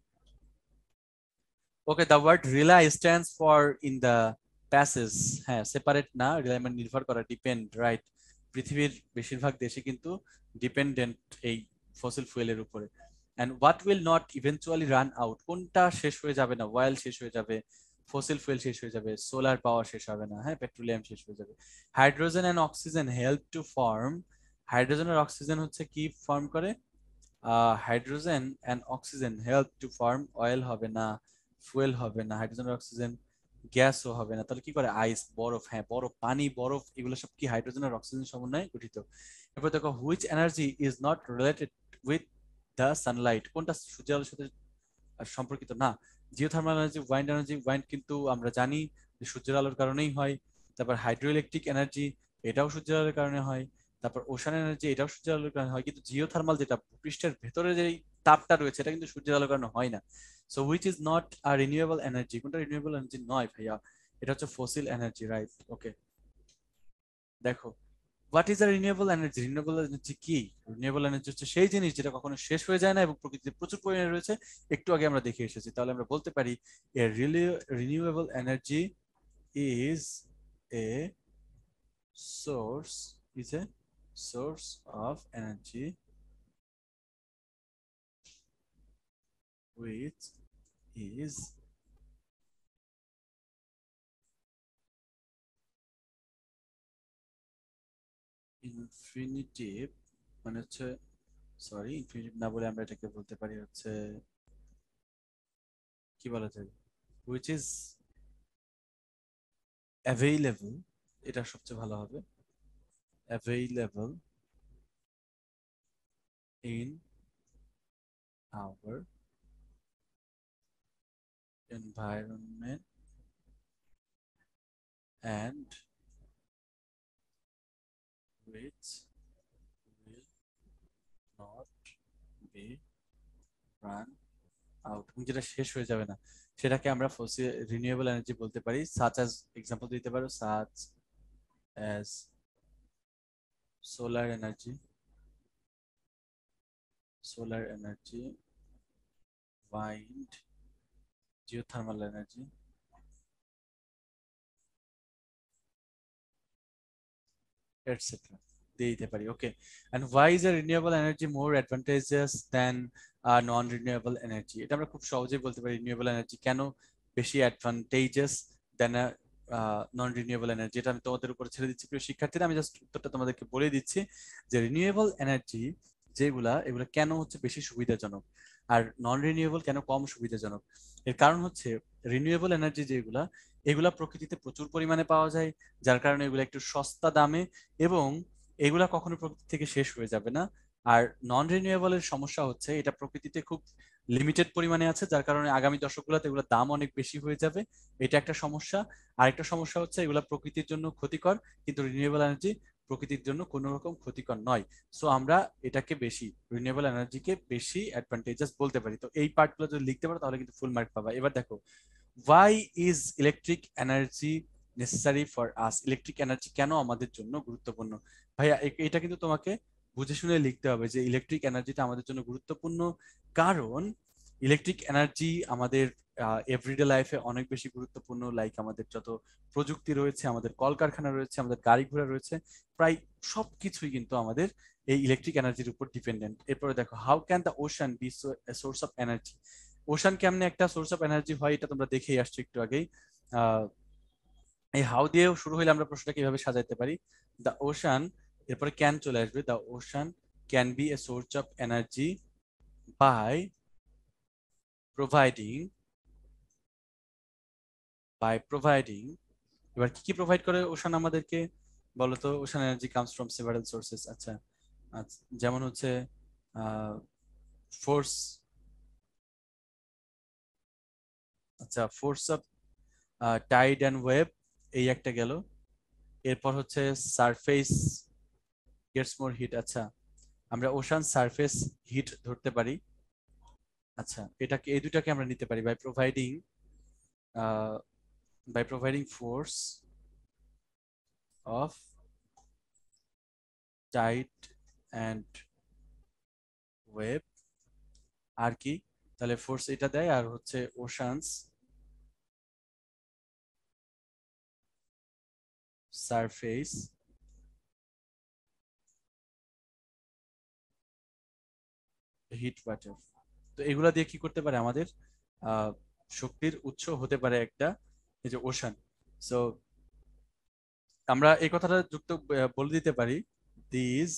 [SPEAKER 1] Okay, the word rely stands for in the passage, হ্যাঁ সেপারেট না, রিলাই মানে নির্ভর করা, ডিপেন্ড, রাইট। পৃথিবীর বেশিরভাগ দেশে কিন্তু ডিপেন্ডেন্ট এই ফসিল ফুয়েলের উপরে। And what will not eventually run out, কোনটা শেষ হয়ে যাবে না, অয়েল শেষ হয়ে যাবে, ফসিল ফুয়েল শেষ হয়ে যাবে, সোলার পাওয়ার শেষ হবে না, হ্যাঁ পেট্রোলিয়াম শেষ হয়ে যাবে। Hydrogen and oxygen help to form, hydrogen আর অক্সিজেন হচ্ছে কি ফর্ম করে, hydrogen and oxygen help to form oil হবে না, ফুয়েল হবে না, হাইড্রোজেন আর অক্সিজেন গ্যাসও হবে না, তাহলে কি করে? আইস, বরফ, হ্যাঁ বরফ, পানি, বরফ, এগুলো সব কি হাইড্রোজেন আর অক্সিজেন সমন্বয়ে গঠিত। এরপর দেখো which energy is not related with the Sunlight, কোনটা সূর্যের আলোর সাথে সম্পর্কিত না? Geothermal energy, wind energy, wind কিন্তু আমরা জানি যে সূর্যের আলোর কারণেই হয়। তারপর হাইড্রো ইলেকট্রিক এনার্জি, এটাও সূর্যের আলোর কারণে হয়। তারপর ওশান এনার্জি, এটাও সূর্যের আলোর কারণে হয়, কিন্তু জিওথার্মাল যেটা পৃষ্ঠের ভেতরে যে তাপটা রয়েছে এটা কিন্তু সূর্যের আলোর কারণে হয় না। So which is not a renewable energy, কোনটা রিনিউয়েবল এনার্জি নয় ভাইয়া? এটা হচ্ছে ফসিল এনার্জি, রাইট? ওকে, দেখো what is a renewable energy? Renewable energy কি? রিনিউয়েবল এনার্জি হচ্ছে সেই জিনিস যেটা কখনো শেষ হয়ে যায় না এবং প্রকৃতিতে প্রচুর পরিমাণে রয়েছে। একটু আগে আমরা দেখে এসেছি, তাহলে আমরা বলতে পারি a renewable energy is a is a source of energy which is infinitive, মানে হচ্ছে, সরি ইনফিনিটিভ না বলে আমরা এটাকে বলতে পারি হচ্ছে, কি বলা যায়, which is available, এটা সবচেয়ে ভালো হবে, available in our environment and which will not be run out, যেটা শেষ হয়ে যাবে না, সেটাকে আমরা ফসিল রিনিউয়েবল এনার্জি বলতে পারি। সাচ অ্যাজ, এক্সাম্পল দিতে পারো, such as solar energy, solar energy, wind, geothermal energy, etcetera দিয়ে দিতে পারি। Okay, and why is a renewable energy more advantageous than non renewable energy? এটা আমরা খুব সহজেই বলতে পারি রিনিউয়েবল এনার্জি কেন বেশি অ্যাডভান্টেজাস দেন নন রিনিউয়েবল এনার্জি। এটা আমি তোমাদের উপর ছেড়ে দিচ্ছি প্রিয় শিক্ষার্থীরা, আমি জাস্ট উত্তরটা তোমাদেরকে বলে দিচ্ছি যে রিনিউয়েবল এনার্জি যেগুলা, এগুলা কেন হচ্ছে বেশি সুবিধাজনক আর নন রিনিউয়েবল কেন কম সুবিধাজনক। এর কারণ হচ্ছে রিনিউয়েবল এনার্জি যেগুলা, এগুলা প্রকৃতিতে প্রচুর পরিমাণে পাওয়া যায়, যার কারণে এগুলো একটু সস্তা দামে, এবং এগুলা কখনো প্রকৃতি থেকে শেষ হয়ে যাবে না। আর নন রিনিউয়েবলের সমস্যা হচ্ছে এটা প্রকৃতিতে খুব লিমিটেড পরিমাণে আছে, যার কারণে আগামী দশকগুলোতে এগুলোর দাম অনেক বেশি হয়ে যাবে, এটা একটা সমস্যা। আরেকটা সমস্যা হচ্ছে এগুলা প্রকৃতির জন্য ক্ষতিকর, কিন্তু রিনিউয়েবল এনার্জি প্রকৃতির জন্য কোনো রকম ক্ষতিকর নয়। সো আমরা এটাকে বেশি, রিনিউয়েবল এনার্জিকে বেশি অ্যাডভান্টেজাস বলতে পারি। তো এই পার্টগুলো যদি লিখতে পারো তাহলে কিন্তু ফুল মার্ক পাবা। এবার দেখো, why is electric energy necessary for us? Electric energy কেন আমাদের জন্য গুরুত্বপূর্ণ? ভাইয়া এটা কিন্তু তোমাকে বুঝে শুনে লিখতে হবে যে ইলেকট্রিক এনার্জিটা আমাদের জন্য গুরুত্বপূর্ণ, কারণ ইলেকট্রিক এনার্জি আমাদের এভরিডে লাইফে অনেক বেশি গুরুত্বপূর্ণ। লাইক আমাদের যত প্রযুক্তি রয়েছে, আমাদের কলকারখানা রয়েছে, আমাদের গাড়ি ঘোড়া রয়েছে, প্রায় সবকিছুই কিন্তু আমাদের এই ইলেকট্রিক এনার্জির উপর ডিপেন্ডেন্ট। এরপরে দেখো, how can the ocean be source of energy? Ocean কেমনে একটা সোর্স অফ এনার্জি হয় এটা তোমরা দেখেই আসছো একটু আগেই। আহ এই হাউ দিয়েও শুরু হইলে আমরা প্রশ্নটা কিভাবে সাজাইতে পারি? দ্য ওশান, এরপরে ক্যান চলে আসবে, the ocean can be a source of energy by providing, by providing, এবার কি কি প্রোভাইড করে ওশান আমাদেরকে বলো তো? Ocean energy comes from several sources. আচ্ছা, আচ্ছা, যেমন হচ্ছে ফোর্স, আচ্ছা force of tide and wave, এই একটা গেল। এরপর হচ্ছে সারফেস গেটস মোর হিট, আচ্ছা আমরা ওশান সারফেস হিট ধরতে পারি। আচ্ছা, এটাকে, এই দুটাকে আমরা নিতে পারি by providing force of tide and wave, আর কি? তাহলে ফোর্স এটা দেয়, আর হচ্ছে ওশানস সারফেস হিট ওয়াটার। তো এগুলা দিয়ে কি করতে পারে আমাদের আহ শক্তির উৎস হতে পারে একটা, এই যে ওশান। সো আমরা এই কথাটা যুক্ত বলে দিতে পারি, দিস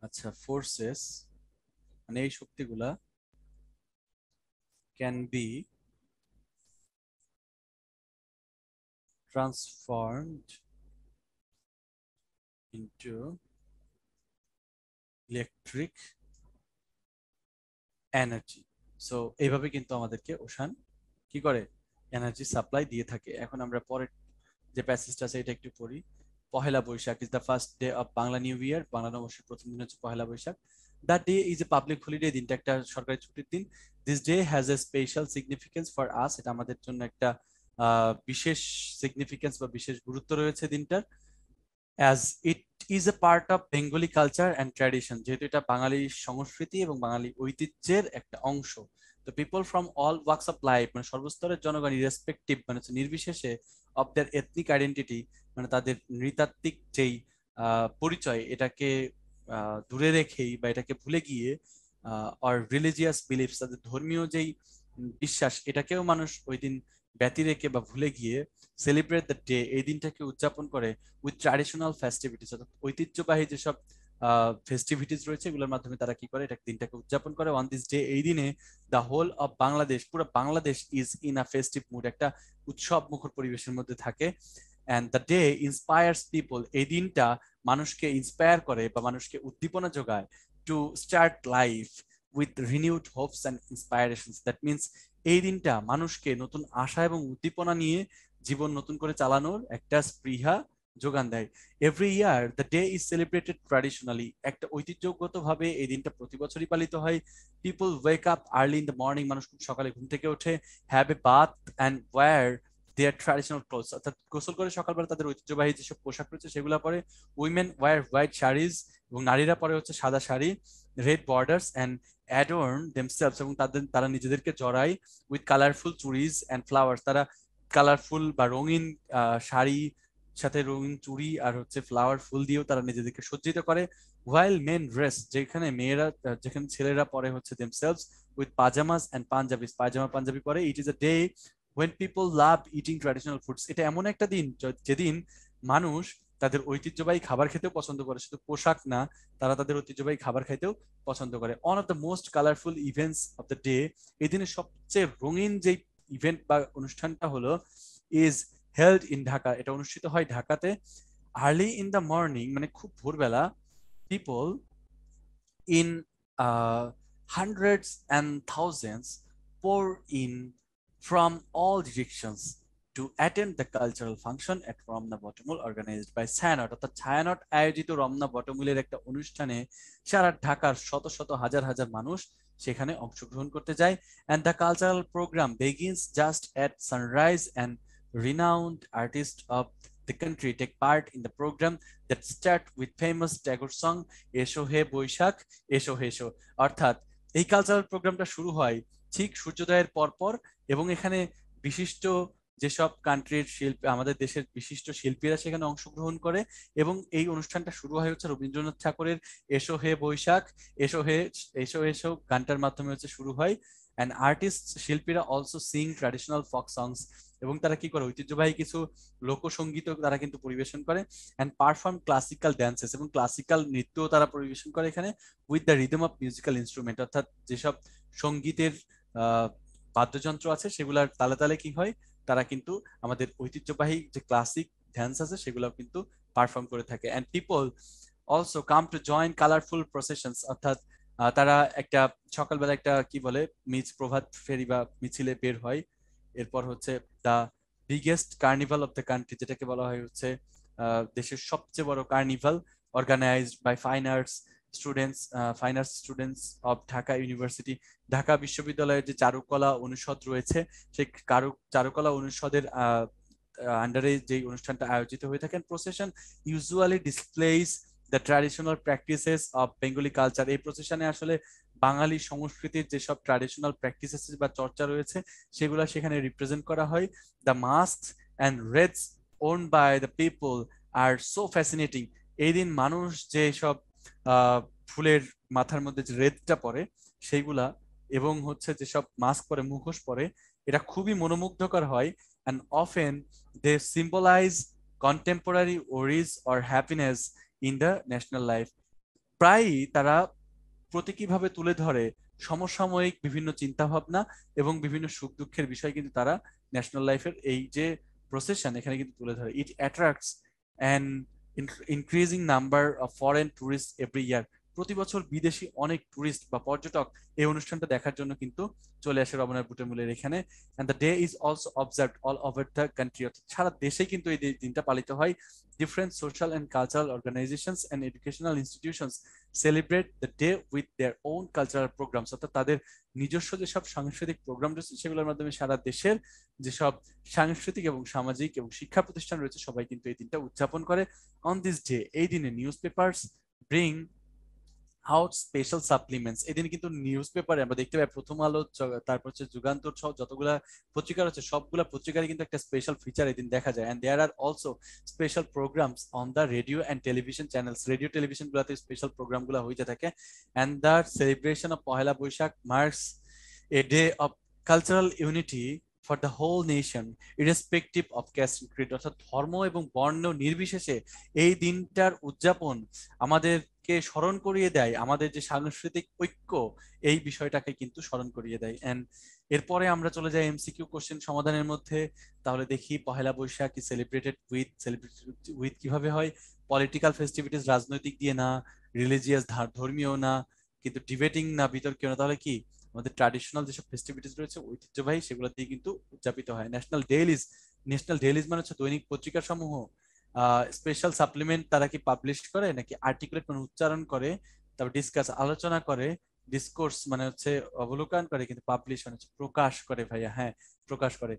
[SPEAKER 1] আচ্ছা, ফোর্সেস মানে এই শক্তিগুলা can be transformed into electric energy. So এইভাবে কিন্তু আমাদেরকে ওশান কি করে, এনার্জি সাপ্লাই দিয়ে থাকে। এখন আমরা পরের যে প্যাসেজটা আছে এটা একটু পড়ি। Pohela Boishakh is the first day of Bangla new year, Bangla নববর্ষের প্রথম দিন হচ্ছে Pohela Boishakh. That day is a public holiday, দিনটা একটা সরকারি ছুটির দিন। This day has a special significance for us, এটা আমাদের জন্য একটা বিশেষ সিগনিফিকেন্স বা বিশেষ গুরুত্ব রয়েছে দিনটার। As it is a part of Bengali culture and tradition, যেহেতু এটা বাঙালি সংস্কৃতি এবং বাঙালি ঐতিহ্যের একটা অংশ। তো people from all works of life, মানে সর্বস্তরের জনগণ, ইরেসপেক্টিভ মানে হচ্ছে নির্বিশেষে, অফ দেয়ার এথনিক আইডেন্টিটি মানে তাদের নৃতাত্ত্বিক যেই পরিচয়, এটাকে দূরে রেখেই বা এটাকে ভুলে গিয়ে, অর রিলিজিয়াস বিলিফস, তাদের ধর্মীয় যেই বিশ্বাস, এটাকেও মানুষ ওই দিন ব্যতি রেখে বা ভুলে গিয়ে সেলিব্রেট দ্য ডে, এই দিনটাকে উদযাপন করে উইথ ট্র্যাডিশনাল ফেস্টিভিটিস, অর্থাৎ ঐতিহ্যবাহী যেসব ফেস্টিভিটিস রয়েছে এগুলোর মাধ্যমে তারা কি করে, এটা দিনটাকে উদযাপন করে। অন দিস ডে, এই দিনে দ্য হোল অফ বাংলাদেশ, পুরো Bangladesh is in a festive mood, একটা উৎসব মুখর পরিবেশের মধ্যে থাকে। And the day inspires people, এই দিনটা মানুষকে ইন্সপায়ার করে বা মানুষকে উদ্দীপনা যোগায় to start life with renewed hopes and inspirations. That means এই দিনটা মানুষকে নতুন আশা এবং উদ্দীপনা নিয়ে জীবন নতুন করে চালানোর একটা স্পৃহা যোগান দেয়। Every year the day is celebrated traditionally, একটা ঐতিহ্যগতভাবে এই দিনটা প্রতি বছরই পালিত হয়। People wake up early in the morning, মানুষ খুব সকালে ঘুম থেকে ওঠে। Have a bath and wear their traditional clothes, অর্থাৎ গোসল করে সকালবেলা তাদের ঐতিহ্যবাহী যেসব পোশাক রয়েছে সেগুলো পরে। উইমেন ওয়্যার হোয়াইট শাড়িজ, এবং নারীরা পরে হচ্ছে সাদা sari. Red borders and adorn themselves, এবং তারা নিজেদেরকে জড়ায় উইথ কালারফুল চুড়িজ অ্যান্ড ফ্লাওয়ার্স, তারা কালারফুল বা রঙিন শাড়ি সাথে রঙিন চুড়ি আর হচ্ছে ফ্লাওয়ার ফুল দিয়েও তারা নিজেদেরকে সজ্জিত করে। হোয়াইল মেন ড্রেস, যেখানে ছেলেরা পরে হচ্ছে দেমসেলভস উইথ পাজামাস অ্যান্ড পাঞ্জাবিস, পায়জামা পাঞ্জাবি পরে। It is a day when people love eating traditional foods, এটা এমন একটা দিন যেদিন মানুষ তাদের ঐতিহ্যবাহী খাবার খেতেও পছন্দ করে, শুধু পোশাক না, তারা তাদের ঐতিহ্যবাহী খাবার খাইতেও পছন্দ করে। One of the most colourful events of the day, এই দিনের সবচেয়ে রঙিন যে ইভেন্ট বা অনুষ্ঠানটা হলো ইজ হেল্ড ইন ঢাকা, এটা অনুষ্ঠিত হয় ঢাকাতে। আর্লি ইন দ্য মর্নিং মানে খুব ভোরবেলা, people in hundreds and thousands pour in from all directions to attend the cultural function at Ramna বটমূল organized by Chhayanaut, অর্থাৎ ছায়ানট আয়োজিত রমনা বটমূলের একটা অনুষ্ঠানে সারা ঢাকার শত শত হাজার হাজার মানুষ সেখানে অংশগ্রহণ করতে যায়। and the cultural program begins just at sunrise, and renowned artists of the country take part in the program that start with famous Tagore song এসো হে বৈশাখ এসো হেসো। অর্থাৎ এই কালচারাল প্রোগ্রামটা শুরু হয় ঠিক সূর্যোদয়ের পরপর, এবং এখানে বিশিষ্ট যেসব কান্ট্রির শিল্পী, আমাদের দেশের বিশিষ্ট শিল্পীরা সেখানে অংশগ্রহণ করে। এবং এই অনুষ্ঠানটা শুরু হয় হচ্ছে রবীন্দ্রনাথ ঠাকুরের এসো হে বৈশাখ এসো হে এসো এসো গানটার মাধ্যমে হচ্ছে শুরু হয়। অ্যান্ড আর্টিস্ট, শিল্পীরা অলসো সিং ট্র্যাডিশনাল ফক সংস, এবং তারা কি করে, ঐতিহ্যবাহী কিছু লোকসঙ্গীত তারা কিন্তু পরিবেশন করে। অ্যান্ড পারফর্ম ক্লাসিক্যাল ড্যান্সেস, এবং ক্লাসিক্যাল নৃত্যও তারা পরিবেশন করে এখানে with the rhythm of musical instrument, অর্থাৎ যেসব সঙ্গীতের বাদ্যযন্ত্র আছে সেগুলার তালে তালে কি হয়, তারা কিন্তু আমাদের ঐতিহ্যবাহী যে ক্লাসিক ড্যান্স আছে সেগুলো কিন্তু পারফর্ম করে থাকে। And people also come to join colourful processions, অর্থাৎ তারা একটা সকালবেলা একটা কি বলে প্রভাত ফেরি বা মিছিলে বের হয়। এরপর হচ্ছে the biggest carnival of the country, যেটাকে বলা হয় হচ্ছে দেশের সবচেয়ে বড় carnival, organised by fine arts students of Dhaka university. Dhaka বিশ্ববিদ্যালয়ের যে চারুকলা অনুষদ রয়েছে সেই চারুকলা অনুষদের আন্ডারে যে অনুষ্ঠানটা আয়োজিত হয়ে থাকে। Procession usually displays the traditional practices of Bengali culture, এই প্রসেশনে আসলে বাঙালি সংস্কৃতির যেসব ট্র্যাডিশনাল প্র্যাকটিসেস বা চর্চা রয়েছে সেগুলো সেখানে রিপ্রেজেন্ট করা হয়। The mask and reds worn by the people are so fascinating, এই দিন মানুষ যে সব ফুলের মাথার মধ্যে যে রেদটা পরে সেইগুলা, এবং হচ্ছে যেসব মাস্ক পরে, মুখোশ পরে, এটা খুবই মনোমুগ্ধকর হয়। And often they symbolize contemporary worries or happiness in the national life. প্রায়ই তারা প্রতীকীভাবে তুলে ধরে সমসাময়িক বিভিন্ন চিন্তা ভাবনা এবং বিভিন্ন সুখ দুঃখের বিষয় কিন্তু তারা ন্যাশনাল লাইফের এই যে প্রসেশন এখানে কিন্তু তুলে ধরে। It attracts an increasing number of foreign tourist every year. প্রতি বছর বিদেশি অনেক টুরিস্ট বা পর্যটক এই অনুষ্ঠানটা দেখার জন্য কিন্তু চলে আসে রমনার বুটের মূলের এখানে। And the day is also observed all over the country, অর্থাৎ সারা দেশেই কিন্তু এই দিনটা পালিত হয়। Different social and cultural organisations and educational institutions celebrate the day with their own cultural programmes, অর্থাৎ তাদের নিজস্ব যেসব সাংস্কৃতিক প্রোগ্রাম রয়েছে সেগুলোর মাধ্যমে সারা দেশের যেসব সাংস্কৃতিক এবং সামাজিক এবং শিক্ষা প্রতিষ্ঠান রয়েছে সবাই কিন্তু এই দিনটা উদযাপন করে। অন দিস ডে, এই দিনে news papers bring out special supplements. এদিন কিন্তু নিউজ পেপারে আমরা দেখতে পাই প্রথম আলো, তারপর হচ্ছে যুগান্তর সহ যতগুলা পত্রিকা রয়েছে সবগুলা পত্রিকারই কিন্তু একটা স্পেশাল ফিচার এদিন দেখা যায়। And there are also special programs on the radio and television channels. Radio television গুলাতে স্পেশাল প্রোগ্রাম গুলা হইতে থাকে। And the celebration of Pohela Boishakh marks a day of cultural unity for the whole nation irrespective of caste and creed, অর্থাৎ ধর্ম এবং বর্ণ নির্বিশেষে এই দিনটার উদযাপন আমাদেরকে স্মরণ করিয়ে দেয় আমাদের যে সাংস্কৃতিক ঐক্য, এই বিষয়টাকে কিন্তু স্মরণ করিয়ে দেয়। এন্ড এরপরে আমরা চলে যাই এমসিকিউ কোশ্চেন সমাধানের মধ্যে। তাহলে দেখি পহেলা বৈশাখ কি সেলিব্রেটেড উইথ কিভাবে হয়? পলিটিক্যাল ফেস্টিভিটিস, রাজনৈতিক দিয়ে না, রিলিজিয়াস ধর্মীয় না, কিন্তু ডিবেটিং না, বিতর্কীয় না, তাহলে কি আমাদের ট্র্যাডিশনাল যেসব ফেস্টিভিটিস রয়েছে ঐতিহ্যবাহী সেগুলো দিয়ে কিন্তু উদযাপিত হয়। ন্যাশনাল ডেইলিজ মানে হচ্ছে দৈনিক পত্রিকা সমূহ। স্পেশাল সাপ্লিমেন্ট তারা কি পাবলিশ করে নাকি আর্টিকুলেট মানে উচ্চারণ করে, তারপর ডিসকাস আলোচনা করে, ডিসকোর্স মানে হচ্ছে অবলোকন করে, কিন্তু পাবলিশ মানে হচ্ছে প্রকাশ করে ভাইয়া, হ্যাঁ প্রকাশ করে।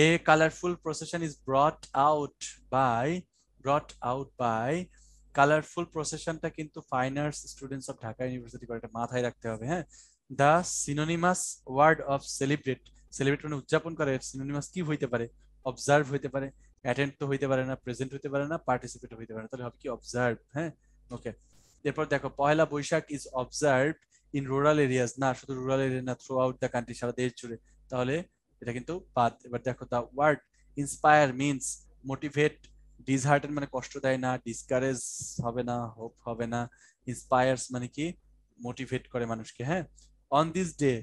[SPEAKER 1] A colourful procession is brought out by colourful প্রসেশনটা কিন্তু fine arts students of Dhaka University করে, এটা মাথায় রাখতে হবে, হ্যাঁ। The synonymous word of celebrate মানে উদযাপন করে, সিনোনিমাস কি হইতে পারে? অবজার্ভ হইতে পারে, অ্যাটেন্ড তো হইতে পারে না, প্রেজেন্ট হইতে পারে না, পার্টিসিপেট হইতে পারে না, তাহলে হবে কি অবজার্ভ, হ্যাঁ। ওকে, এরপর দেখো Poila Boishakh is observe in rural areas, না শুধু রুরাল এরিয়া না, থ্রু আউট দ্য কান্ট্রি, সারা দেশ জুড়ে, তাহলে এটা কিন্তু বাদ। এবার দেখো the word inspire means motivate, dishearten মানে কষ্ট দেয় না, ডিসকারেজ হবে না, হোপ হবে না, ইন্সপায়ার্স মানে কি মোটিভেট করে মানুষকে, হ্যাঁ। অন দিস ডে,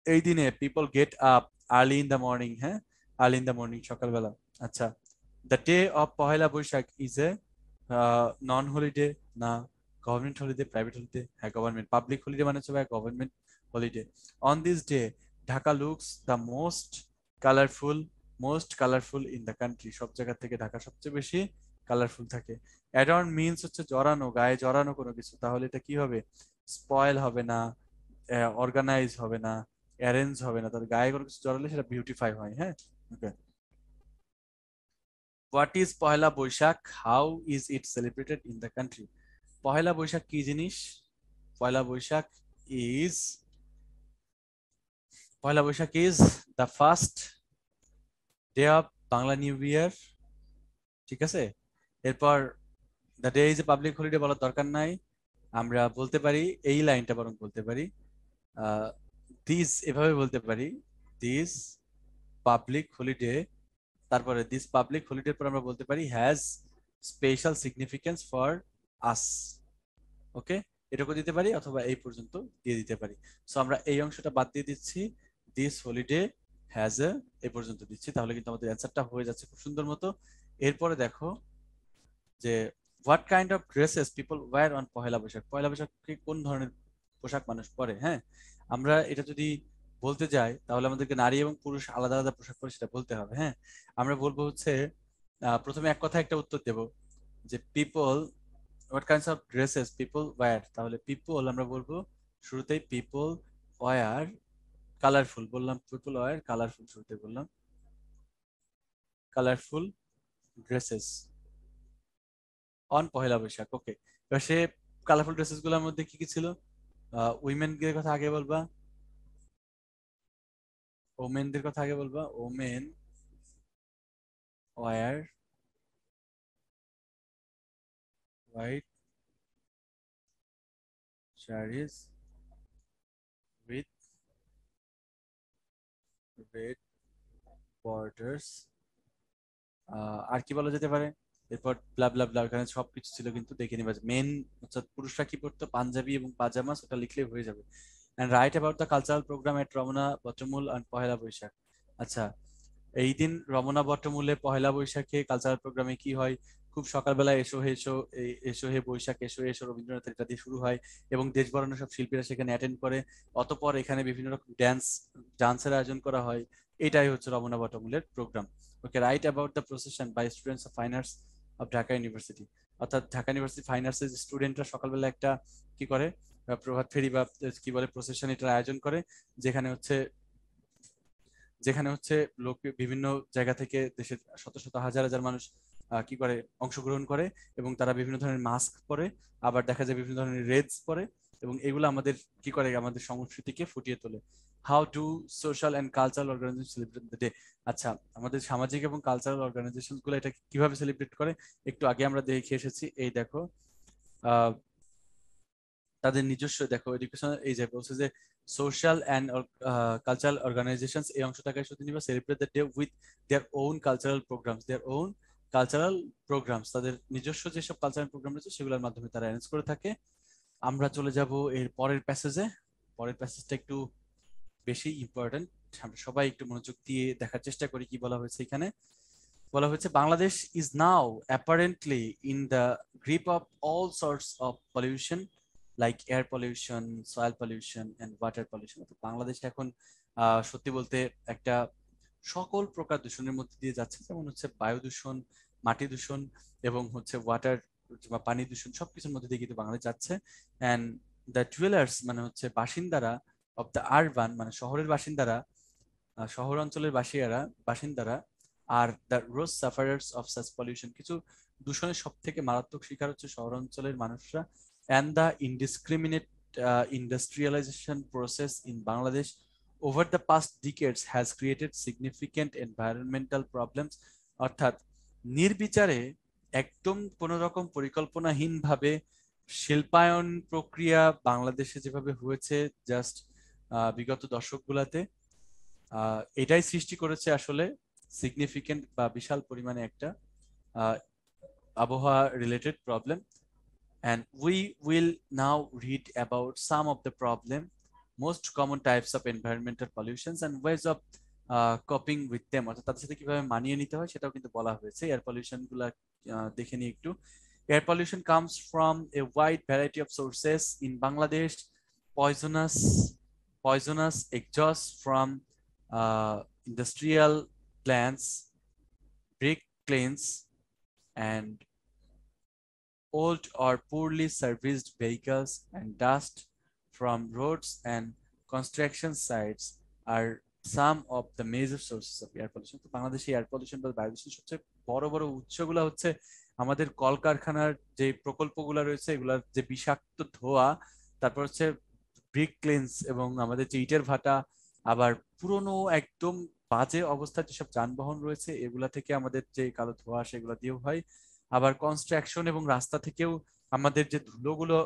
[SPEAKER 1] এই দিনে people get up early in the morning, হ্যাঁ আর্লি ইন দ্য মর্নিং সকালবেলা। আচ্ছা, the day of Pohela Boishakh is a non holiday না, গভর্নমেন্ট হলিডে, প্রাইভেট হলিডে, হ্যাঁ গভর্নমেন্ট, পাবলিক হলিডে মানে হচ্ছে government holiday. On this day Dhaka looks the most colourful in the country, সব জায়গা থেকে ঢাকা সবচেয়ে বেশি কালারফুল থাকে। অ্যাডর্ন মিনস হচ্ছে জড়ানো, গায়ে জড়ানো কোনো কিছু, তাহলে এটা কি হবে? স্পয়েল হবে না, অর্গানাইজ হবে না, অ্যারেঞ্জ হবে না, তাহলে গায়ে কোনো কিছু জড়ালে সেটা বিউটিফাই হয়, হ্যাঁ। Okay, what is Pohela Boishakh, how is it celebrated in the country? Pohela Boishakh কি জিনিস? Poila Boishakh is Poila Boishakh is the first day of Bangla new year, ঠিক আছে। এরপর the day is a public holiday বলার দরকার নাই, আমরা বলতে পারি এই লাইনটা বরং বলতে পারি দিস, এভাবে বলতে পারি, দিস পাবলিক হলিডে, তারপরে দিস পাবলিক হলিডের পর আমরা বলতে পারি has special significance for us. Okay, এটুকু দিতে পারি অথবা এই পর্যন্ত দিয়ে দিতে পারি। সো আমরা এই অংশটা বাদ দিয়ে দিচ্ছি, দিস হলিডে হ্যাজ এ, এই পর্যন্ত দিচ্ছি, তাহলে কিন্তু আমাদের অ্যান্সারটা হয়ে যাচ্ছে খুব সুন্দর মতো। এরপরে দেখো যে what kind of dresses people wear on Pohela Boishakh, Poila বৈশাখে কোন ধরনের পোশাক মানুষ পরে, হ্যাঁ। আমরা এটা যদি বলতে যাই তাহলে আমাদেরকে নারী এবং পুরুষ আলাদা আলাদা পোশাক পরে সেটা বলতে হবে, হ্যাঁ। আমরা বলবো হচ্ছে প্রথমে এক কথা একটা উত্তর দেব যে people, what kinds of dresses people wire, তাহলে পিপল আমরা বলবো শুরুতেই পিপল ওয়্যার কালারফুল, বললাম পিপল ওয়্যার কালারফুল, শুরুতে বললাম colourful dresses on Pohela Boishakh. ওকে, এবার সে কালারফুল ড্রেসেস গুলোর মধ্যে কি কি ছিল? উইমেনদের কথা আগে বলবা, ওমেনদের কথা আগে বলবা, women wear white saris with red borders. আর কি বলা যেতে পারে? এরপর ব্লা ব্লা ব্লা, ওখানে সবকিছু ছিল কিন্তু দেখে নিবা। মেন হচ্ছে পুরুষরা কি পড়তো, পাঞ্জাবি এবং পাজামা, ওটা লিখলেই হয়ে যাবে। And write about the cultural programme at Ramna Batamul and Pohela Boishakh. আচ্ছা, এই দিন রমনা বটমূলে পহেলা বৈশাখে কালচারাল প্রোগ্রামে কি হয়, খুব সকালবেলা এসো হে এসো, এসো হে বৈশাখ এসো এসো রবীন্দ্রনাথের এটা দিয়ে শুরু হয়, এবং দেশ বরণের সব শিল্পীরা সেখানে অ্যাটেন্ড করে। অতঃপর এখানে বিভিন্ন রকম ডান্সের আয়োজন করা হয়। এটাই হচ্ছে রমনা বটমূলের প্রোগ্রাম। Okay, write about the procession by students of fine arts of Dhaka University. অর্থাৎ ঢাকা ইউনিভার্সিটি ফাইন আর্টসের স্টুডেন্টরা সকালবেলা একটা কি করে, প্রভাত ফেরি বা কি বলে প্রসেশন, এটার আয়োজন করে, যেখানে হচ্ছে যেখানে হচ্ছে লোক বিভিন্ন জায়গা থেকে দেশের শত শত হাজার হাজার মানুষ কি করে অংশগ্রহণ করে, এবং তারা বিভিন্ন ধরনের মাস্ক পরে, আবার দেখা যায় বিভিন্ন ধরনের রেডস পরে, এবং এগুলো আমাদের কি করে আমাদের সংস্কৃতিকে ফুটিয়ে তোলে। How do social and cultural organization celebrate the day. আচ্ছা, আমাদের সামাজিক এবং কালচারাল অর্গানাইজেশন গুলো এটা কিভাবে সেলিব্রেট করে, একটু আগে আমরা দেখে এসেছি। এই দেখো, আহ তাদের নিজস্ব দেখো এডুকেশন, এই যে বলছে যে সোশ্যাল অ্যান্ড কালচারাল অর্গানাইজেশনস, এই অংশটাকে শুধু নিবা, celebrate the day with their own cultural programs, there own cultural programs, তাদের নিজস্ব যেসব কালচারাল প্রোগ্রাম রয়েছে সেগুলোর মাধ্যমে তারা অ্যারেঞ্জ করে থাকে। আমরা চলে যাব এর পরের প্যাসেজে। পরের প্যাসেজটা একটু বেশি ইম্পর্টেন্ট, আমরা সবাই একটু মনোযোগ দিয়ে দেখার চেষ্টা করি কি বলা হয়েছে এখানে। বলা হয়েছে Bangladesh is now apparently in the grip of all sorts of pollution like air pollution, soil pollution and water pollution. Bangladesh এখন সত্যি বলতে একটা সকল প্রকার দূষণের মধ্যে দিয়ে যাচ্ছে, যেমন হচ্ছে বায়ু দূষণ, মাটি দূষণ, এবং হচ্ছে ওয়াটার বা পানি দূষণ, সবকিছুর মধ্যে দিয়ে কিন্তু বাংলাদেশ যাচ্ছে। অ্যান্ড দ্য ডুয়েলার্স মানে হচ্ছে বাসিন্দারা, অফ দ্য আরবান মানে শহরের বাসিন্দারা, শহর অঞ্চলের বাসিন্দারা are the rose সাফারার্স of such pollution, কিছু দূষণের সব থেকে মারাত্মক শিকার হচ্ছে শহর অঞ্চলের মানুষরা। And the indiscriminate industrialisation process in Bangladesh over the past ডিকেডস has created significant environmental problems. অর্থাৎ নির্বিচারে, একদম কোনো রকম পরিকল্পনাহীনভাবে শিল্পায়ন প্রক্রিয়া বাংলাদেশে যেভাবে হয়েছে জাস্ট বিগত দশকগুলোতে, এটাই সৃষ্টি করেছে আসলে সিগনিফিকেন্ট বা বিশাল পরিমাণে একটা আবহাওয়া related problem. And we will now read about some of the problem, most common types of environmental pollutions and ways of coping with them, অর্থাৎ তাদের সাথে কিভাবে মানিয়ে নিতে হয় সেটাও কিন্তু বলা হয়েছে। এয়ার পলিউশন গুলা দেখে নিই একটু। Air pollution comes from a wide variety of sources in Bangladesh. Poisonous poisonous exhaust from industrial plants, brick kilns, and old or poorly serviced vehicles and dust from roads and construction sites are some of the major sources of air pollution. তো বাংলাদেশে air pollution বা বায়ু দূষণ সবচেয়ে বড় বড় উৎসগুলো হচ্ছে আমাদের কলকারখানার যে প্রকল্পগুলো রয়েছে, এগুলার যে বিষাক্ত ধোঁয়া, তারপর হচ্ছে ব্রিক ক্লিনস এবং আমাদের যে ইটের ভাটা, আবার পুরনো একদম বাজে অবস্থার যেসব যানবাহন রয়েছে এগুলা থেকে আমাদের যে কালো ধোঁয়া সেগুলো দিয়েও হয়। আবার কনস্ট্রাকশন এবং রাস্তা থেকেও আমাদের যে ধুলোগুলো,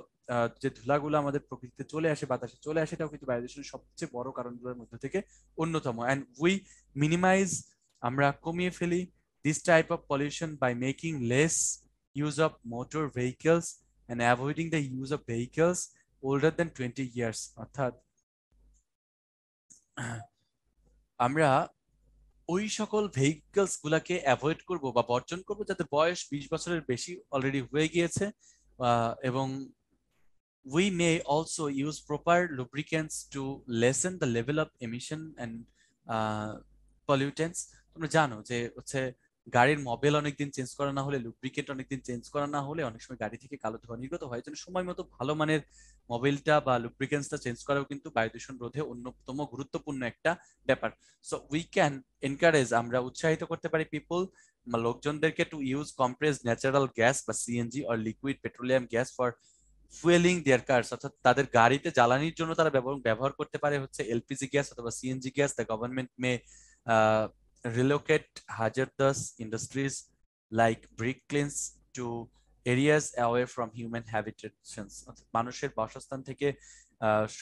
[SPEAKER 1] যে ধুলাগুলো আমাদের প্রকৃতিতে চলে আসে, বাতাসে চলে আসে, এটাও কিন্তু বায়ু দূষণের সবচেয়ে বড় কারণগুলোর মধ্যে থেকে অন্যতম। অ্যান্ড উই মিনিমাইজ, আমরা কমিয়ে ফেলি this type of pollution by making less use of motor vehicles and avoiding the use of vehicles older than 20 years। অর্থাৎ আমরা ওই সকল ভেহিকলস গুলাকে অ্যাভয়েড করব বা বর্জন করব যাদের বয়স 20 বছরের বেশি অলরেডি হয়ে গিয়েছে, এবং we may also use proper lubricants to lessen the level of emission and pollutants। তোমরা জানো যে হচ্ছে গাড়ির মডেল অনেকদিন চেঞ্জ করা না হলে, লুব্রিকেন্ট অনেকদিন চেঞ্জ করা না হলে অনেক সময় গাড়ি থেকে কালো ধোঁয়া নির্গত হয়। জন্য সময় মতো ভালো মানের মোবিলটা বা লুব্রিকেন্টসটা চেঞ্জ করাও কিন্তু বায়ু দূষণ রোধে অন্যতম গুরুত্বপূর্ণ একটা ব্যাপার। সো উই ক্যান এনকারেজ, আমরা উৎসাহিত করতে পারি পিপল লোকজনদেরকে to use compressed natural gas বা CNG or liquid petroleum gas for fuelling their cars. অর্থাৎ তাদের গাড়িতে জ্বালানির জন্য তারা ব্যবহার করতে পারে হচ্ছে এলপিজি গ্যাস অথবা CNG gas. The government may relocate hazardous industries like brick kilns to areas away from human habitations. অর্থাৎ মানুষের বাসস্থান থেকে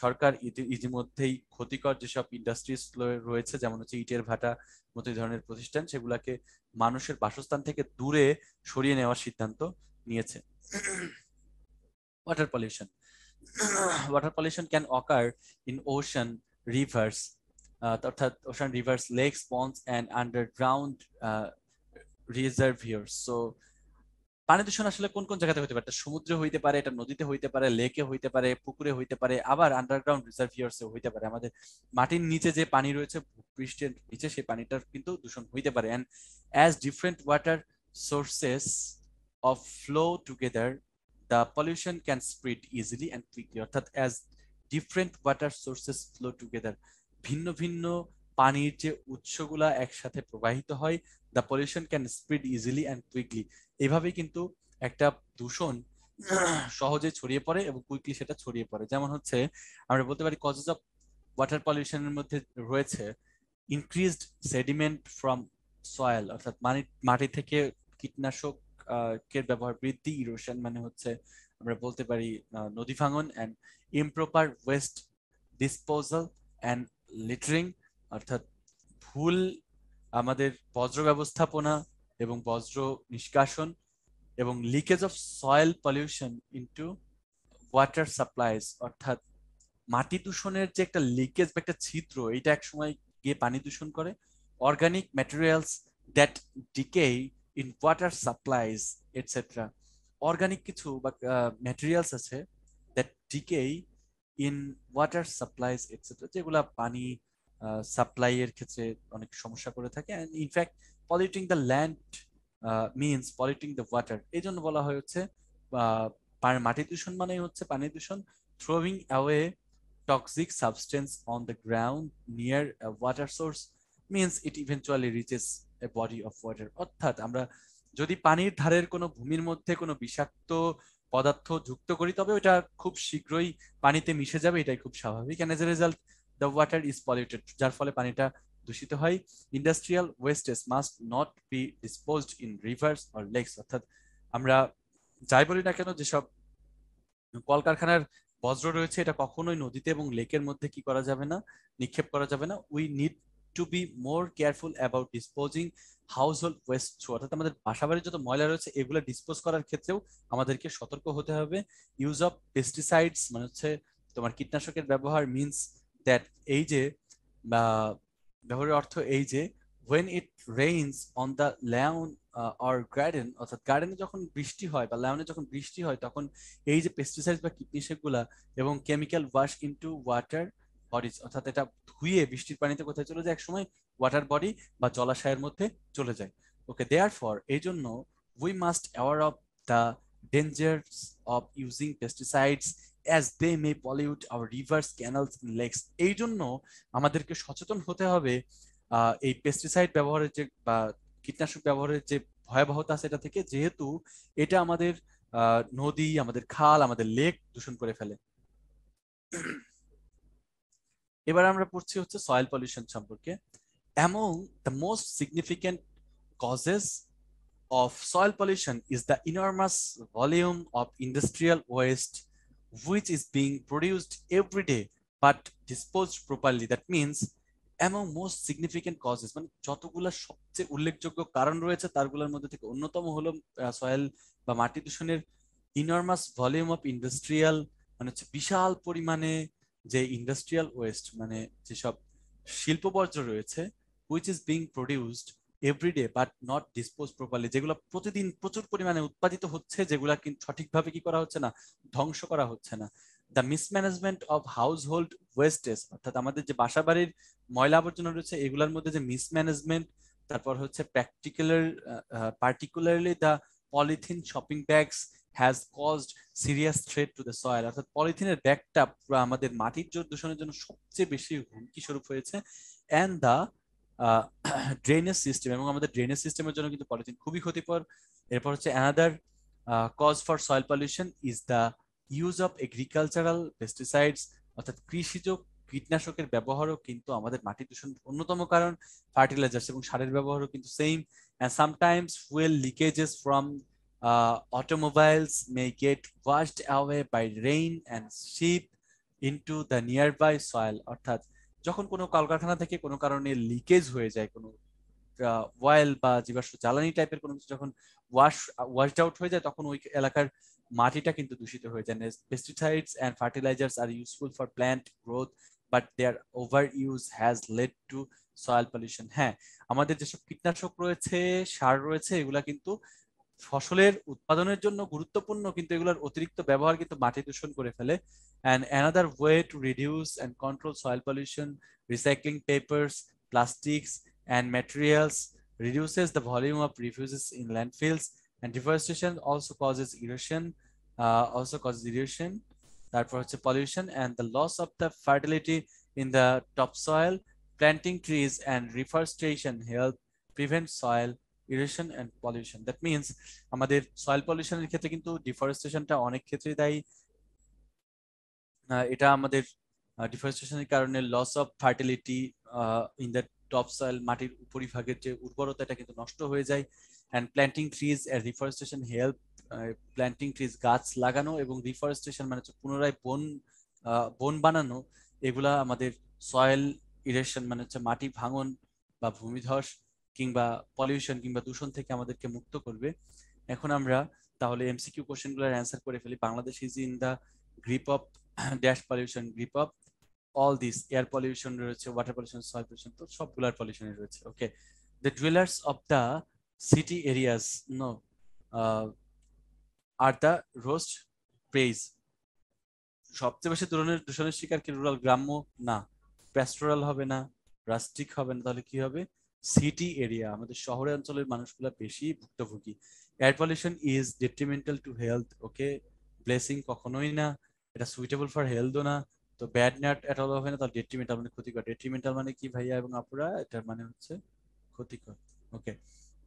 [SPEAKER 1] সরকার ইতিমধ্যেই ক্ষতিকর যেসব ইন্ডাস্ট্রিজ রয়েছে, যেমন হচ্ছে ইটের ভাটা মতো এই ধরনের প্রতিষ্ঠান, সেগুলাকে মানুষের বাসস্থান থেকে দূরে সরিয়ে নেওয়ার সিদ্ধান্ত নিয়েছে। Water pollution water pollution can occur in ocean, rivers, অর্থাৎ ocean, rivers, lakes, ponds and underground reservoirs. So পানি দূষণ আসলে কোন কোন জায়গাতে হইতে পারে? এটা সমুদ্রে হইতে পারে, এটা নদীতে হইতে পারে, লেকে হইতে পারে, পুকুরে হইতে পারে, আবার আন্ডারগ্রাউন্ড রিজার্ভিয়ার্সে হইতে পারে। আমাদের মাটির নিচে যে পানি রয়েছে, পৃষ্ঠের নিচে, সেই পানিটার কিন্তু দূষণ হইতে পারে। And as different water sources of flow together, the pollution can spread easily and quickly. অর্থাৎ as different water sources flow together, ভিন্ন ভিন্ন পানির যে উৎসগুলা একসাথে প্রবাহিত হয়, the pollution can spread easily and quickly, এভাবেই কিন্তু একটা দূষণ সহজে ছড়িয়ে পড়ে এবং কুইকলি সেটা ছড়িয়ে পড়ে। যেমন হচ্ছে আমরা বলতে পারি কজেস অফ ওয়াটার পলিউশনের মধ্যে রয়েছে ইনক্রিজড সেডিমেন্ট ফ্রম সয়েল, অর্থাৎ মাটি থেকে কীটনাশক এর ব্যবহার বৃদ্ধি, ইরোশন মানে হচ্ছে আমরা বলতে পারি নদী ভাঙন, and improper waste disposal and littering, অর্থাৎ ভুল আমাদের বজ্র ব্যবস্থাপনা এবং বজ্র নিষ্কাশন, এবং leakage of soil pollution into water supplies, অর্থাৎ মাটি দূষণের যে একটা লিকেজ বা একটা ছিদ্র, এটা এক সময় গিয়ে পানি দূষণ করে। Organic materials that decay in water supplies etcetera, organic কিছু বা ম্যাটেরিয়ালস আছে that decay in water supplies etcetera, যেগুলা পানি সাপ্লাই এর ক্ষেত্রে অনেক সমস্যা করে থাকে। And in fact polluting the land means polluting the water, এই জন্য বলা হয় হচ্ছে মাটি দূষণ মানে হচ্ছে পানি দূষণ। Throwing away toxic substance on the ground near a water source means it eventually reaches a body of water। অর্থাৎ আমরা যদি পানির ধারের কোনো ভূমির মধ্যে কোনো বিষাক্ত পদার্থ যুক্ত করি, তবে ওটা খুব শীঘ্রই পানিতে মিশে যাবে, এটাই খুব স্বাভাবিক। and as a result the water is polluted, যার ফলে পানিটা দূষিত হয়। Industrial wastage must not be disposed in rivers or lakes, অর্থাৎ আমরা যাই বলি না কেন, যেসব কলকারখানার বজ্র রয়েছে, এটা কখনোই নদীতে এবং লেকের মধ্যে কি করা যাবে না, নিক্ষেপ করা যাবে না। We need to be more careful about disposing house hold West through, অর্থাৎ আমাদের বাসাবাড়ির যত ময়লা রয়েছে এগুলো ডিসপোজ করার ক্ষেত্রেও আমাদেরকে সতর্ক হতে হবে। ইউজ অফ পেস্টিসাইডস মানে হচ্ছে তোমার কীটনাশকের ব্যবহার, মিনস দ্যাট এই যে ব্যবহারের অর্থ এই যে when it rains on the lawn or garden, অর্থাৎ গার্ডেনে যখন বৃষ্টি হয় বা লায়নে যখন বৃষ্টি হয়, তখন এই যে পেস্টিসাইড বা কীটনাশকগুলা এবং chemical wash into water bodies, অর্থাৎ এটা ধুয়ে বৃষ্টির পানিতে কোথায় চলে যায়, একসময় ওয়াটার বডি বা জলাশয়ের মধ্যে চলে যায়। ওকে, দেয়ারফর এই জন্য we must aware of the dangers of using pesticides as they may pollute our rivers, canals, lakes. এই জন্য আমাদেরকে সচেতন হতে হবে এই পেস্টিসাইড ব্যবহারের যে বা কীটনাশক ব্যবহারের যে ভয়াবহতা আছে এটা থেকে, যেহেতু এটা আমাদের নদী, আমাদের খাল, আমাদের লেক দূষণ করে ফেলে। এবার আমরা পড়ছি হচ্ছে সয়েল পলিউশন সম্পর্কে। Among the most significant causes of soil pollution is the enormous volume of industrial waste which is being produced every day but disposed properly. That means among most significant causes, মানে যতগুলো সবচেয়ে উল্লেখযোগ্য কারণ রয়েছে তারগুলোর মধ্যে থেকে অন্যতম হলো সয়েল বা মাটি দূষণের ইনরমাস ভলিউম অফ ইন্ডাস্ট্রিয়াল, মানে হচ্ছে বিশাল পরিমাণে যে ইন্ডাস্ট্রিয়াল ওয়েস্ট মানে যেসব শিল্প বর্জ্য রয়েছে, which is being produced everyday but not dispose properly, যেগুলো প্রতিদিন প্রচুর পরিমাণে উৎপাদিত হচ্ছে, যেগুলো কিন্তু সঠিকভাবে কি করা হচ্ছে না, ধ্বংস করা হচ্ছে না। The mismanagement of house hold wastage, অর্থাৎ আমাদের যে বাসা বাড়ির ময়লা আবর্জনা রয়েছে এগুলোর মধ্যে যে মিসম্যানেজমেন্ট, তারপর হচ্ছে particularly the polythene shopping bags has caused serious threat to the soil, অর্থাৎ পলিথিনের ব্যাগটা আমাদের মাটির দূষণের জন্য সবচেয়ে বেশি হুমকি স্বরূপ হয়েছে। অ্যান্ড দ্য ড্রেনেজ সিস্টেম, এবং আমাদের ড্রেনেজ সিস্টেমের জন্য কিন্তু পলিথিন খুবই ক্ষতিকর। এরপর হচ্ছে another cause for soil pollution is the use of agricultural pesticides, অর্থাৎ কৃষিজ কীটনাশকের ব্যবহারও কিন্তু আমাদের মাটি দূষণের অন্যতম কারণ। ফার্টিলাইজার্স এবং সারের ব্যবহারও কিন্তু same. And sometimes fuel leakages from automobiles may get washed away by rain and sheep into the nearby soil, অর্থাৎ যখন কোনো কলকারখানা থেকে কোনো কারণে লিকেজ হয়ে যায়, কোনো অয়েল বা জীবাশ্ম জ্বালানি টাইপের কোনো কিছু যখন ওয়াশড আউট হয়ে যায়, তখন ওই এলাকার মাটিটা কিন্তু দূষিত হয়ে যায়। Pesticides and fertilizers are useful for plant growth, but their over use has led to soil pollution. হ্যাঁ, আমাদের যেসব কীটনাশক রয়েছে, সার রয়েছে, এগুলা কিন্তু ফসলের উৎপাদনের জন্য গুরুত্বপূর্ণ, কিন্তু এগুলোর অতিরিক্ত ব্যবহার কিন্তু মাটি দূষণ করে ফেলে। And another way to reduce and control soil pollution, recycling papers, plastics, and materials reduces the volume of refuges in landfills, and deforestation also causes erosion. তারপর হচ্ছে pollution and the loss of the fertility in the topsoil. Planting trees and reforestation help prevent soil erosion and pollution. That means আমাদের soil পলিউশনের ক্ষেত্রে কিন্তু ডিফরেস্টেশনটা অনেক ক্ষেত্রে দায়ী। এটা আমাদের ডিফরেস্টেশনের কারণে loss of fertility in the top soil, মাটির উপরিভাগের যে উর্বরতা, এটা কিন্তু নষ্ট হয়ে যায়। অ্যান্ড প্ল্যান্টিং ট্রিজ এর রিফরেস্টেশন হেল্প, প্ল্যান্টিং ট্রিজ গাছ লাগানো এবং রিফরেস্টেশন মানে হচ্ছে পুনরায় বন বানানো, এগুলা আমাদের সয়েল ইরেশন মানে হচ্ছে মাটি ভাঙন বা ভূমিধস কিংবা পলিউশন কিংবা দূষণ থেকে আমাদেরকে মুক্ত করবে। এখন আমরা তাহলে এমসিকিউ কোশ্চেনগুলোর অ্যান্সার করে ফেলি। Bangladesh is in the grip of dash pollution, grip of all this, air pollution রয়েছে, ওয়াটার পলিউশন, সয়েল পলিউশন, তো সবগুলার পলিউশন রয়েছে। Okay, the dwellers of the city areas no are the worst preys. সবচেয়ে বেশি দূষণের শিকার কি রুরাল, গ্রাম্য? না। প্যাস্টোরাল হবে না, রাস্টিক হবে না, তাহলে কি হবে? সিটি এরিয়া, আমাদের শহরে অঞ্চলের মানুষগুলো বেশি ভুক্তভোগী। Air pollution is detrimental to health. Okay, blessing কখনোই না, এটা সুইটেবল ফর হেলথও না, তো ব্যাড নাট এট অল হবে না, তাহলে ডেট্রিমেন্টাল মানে ক্ষতিকর। ডেট্রিমেন্টাল মানে কি ভাইয়া এবং আপুরা? এটার মানে হচ্ছে ক্ষতিকর। Okay,